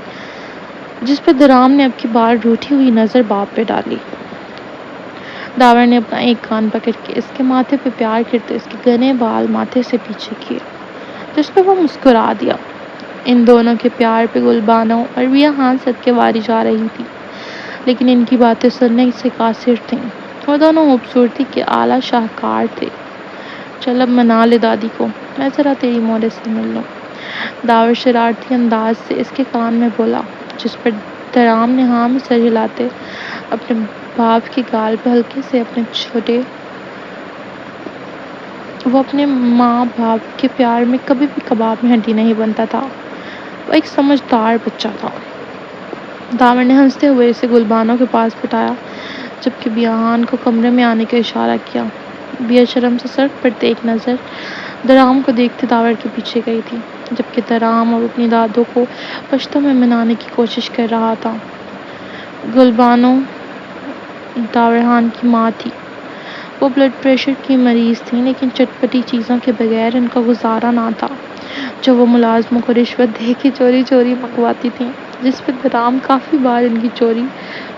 جس پہ درام نے اب کی بار روٹھی ہوئی نظر باپ پہ ڈالی۔ داور نے اپنا ایک کان پکڑ کے اس کے ماتھے پہ پیار کرتے اس کے گھنے بال ماتھے سے پیچھے کیے، جس پہ وہ مسکرا دیا۔ ان دونوں کے پیار پہ گلبانو اور بیاہان صدقے واری جا رہی تھی، لیکن ان کی باتیں سننے سے قاصر تھیں۔ وہ دونوں خوبصورتی کے اعلیٰ شاہکار تھے۔ چل اب منا لے دادی کو، میں ذرا تیری مورے سے مل لوں، داور شرارتی انداز سے اس کے کان میں بولا، جس پر درام نے ہاں میں سر ہلاتے اپنے باپ کے گال پہ ہلکے سے وہ اپنے ماں باپ کے پیار میں کبھی بھی کباب میں ہڈی نہیں بنتا تھا، وہ ایک سمجھدار بچہ تھا۔ داور نے ہنستے ہوئے اسے گلبانو کے پاس بٹھایا، جبکہ بیاہان کو کمرے میں آنے کا اشارہ کیا۔ بیا شرم سے سڑک پر ایک نظر درام کو دیکھتے داور کے پیچھے گئی تھی، جبکہ درام اب اپنی دادوں کو پشتوں میں منانے کی کوشش کر رہا تھا۔ گلبانو داورحان کی ماں تھی۔ وہ بلڈ پریشر کی مریض تھی، لیکن چٹپٹی چیزوں کے بغیر ان کا گزارا نہ تھا، جو وہ ملازموں کو رشوت دے کے چوری چوری منگواتی تھیں، جس پر درام کافی بار ان کی چوری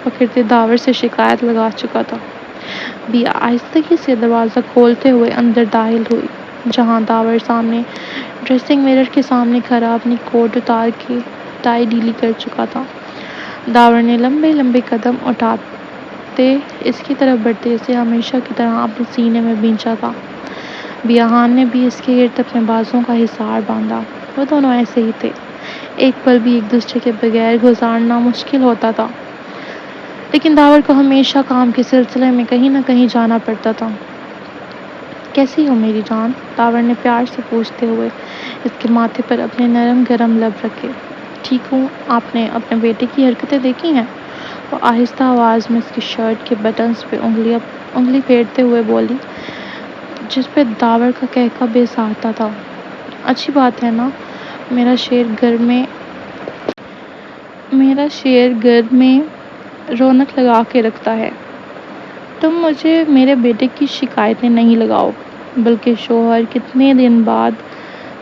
پکڑتے داور سے شکایت لگا چکا تھا۔ بیا آہستگی سے دروازہ کھولتے ہوئے اندر داخل ہوئی، جہاں داور سامنے ڈریسنگ مرر کے سامنے کھڑا اپنی کوٹ اتار کے ٹائی ڈھیلی کر چکا تھا۔ داور نے لمبے لمبے قدم اٹھاتے اس کی طرف بڑھتے اسے ہمیشہ کی طرح اپنے سینے میں بھینچا تھا۔ بیاہان نے بھی اس کے گرد اپنے بازوؤں کا حصار باندھا۔ وہ دونوں ایسے ہی تھے، ایک پل بھی ایک دوسرے کے بغیر گزارنا مشکل ہوتا تھا، لیکن داور کو ہمیشہ کام کے سلسلے میں کہیں نہ کہیں جانا پڑتا تھا۔ کیسی ہو میری جان؟ داور نے پیار سے پوچھتے ہوئے اس کے ماتھے پر اپنے نرم گرم لب رکھے۔ ٹھیک ہوں، آپ نے اپنے بیٹے کی حرکتیں دیکھی ہیں؟ وہ آہستہ آواز میں اس کی شرٹ کے بٹنز پہ انگلی پھیرتے ہوئے بولی، جس پہ داور کا کہکا بے سہارا تھا۔ اچھی بات ہے نا، میرا شیر گھر میں رونق لگا کے رکھتا ہے۔ تم مجھے میرے بیٹے کی شکایتیں نہیں لگاؤ، بلکہ شوہر کتنے دن بعد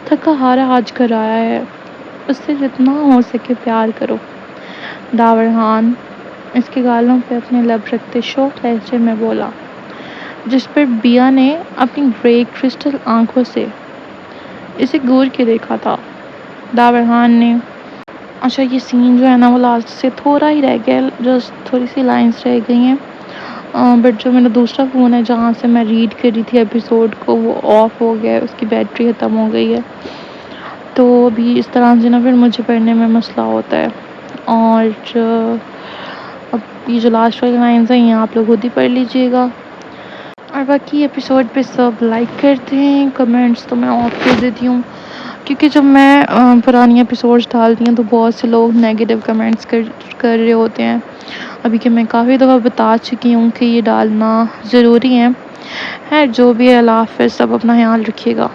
تھکا ہارا آج گھر آیا ہے، اس سے جتنا ہو سکے پیار کرو۔ داورحان اس کے گالوں پہ اپنے لب رکھتے شوق لہجے میں بولا، جس پر بیا نے اپنی گرے کرسٹل آنکھوں سے اسے گور کے دیکھا تھا۔ داورحان نے اچھا، یہ سین جو ہے نا وہ لاسٹ سے تھوڑا ہی رہ گیا، جسٹ تھوڑی سی لائنس رہ گئی ہیں، بٹ جو میرا دوسرا فون ہے جہاں سے میں ریڈ کر رہی تھی ایپیسوڈ کو، وہ آف ہو گیا ہے، اس کی بیٹری ختم ہو گئی ہے، تو ابھی اس طرح سے نا پھر مجھے پڑھنے میں مسئلہ ہوتا ہے۔ اور اب یہ جو لاسٹ والی لائنس ہیں یہ آپ لوگ خود ہی پڑھ لیجیے گا، اور باقی ایپیسوڈ پہ سب لائک کرتے ہیں، کمنٹس تو میں آف کر دیتی ہوں، کیونکہ جب میں پرانی ایپیسوڈس ڈالتی ہوں تو بہت سے لوگ نیگیٹو کمنٹس کر رہے ہوتے ہیں، ابھی کہ میں کافی دفعہ بتا چکی ہوں کہ یہ ڈالنا ضروری ہے۔ جو بھی ہے، اللہ حافظ، سب اپنا خیال رکھیے گا۔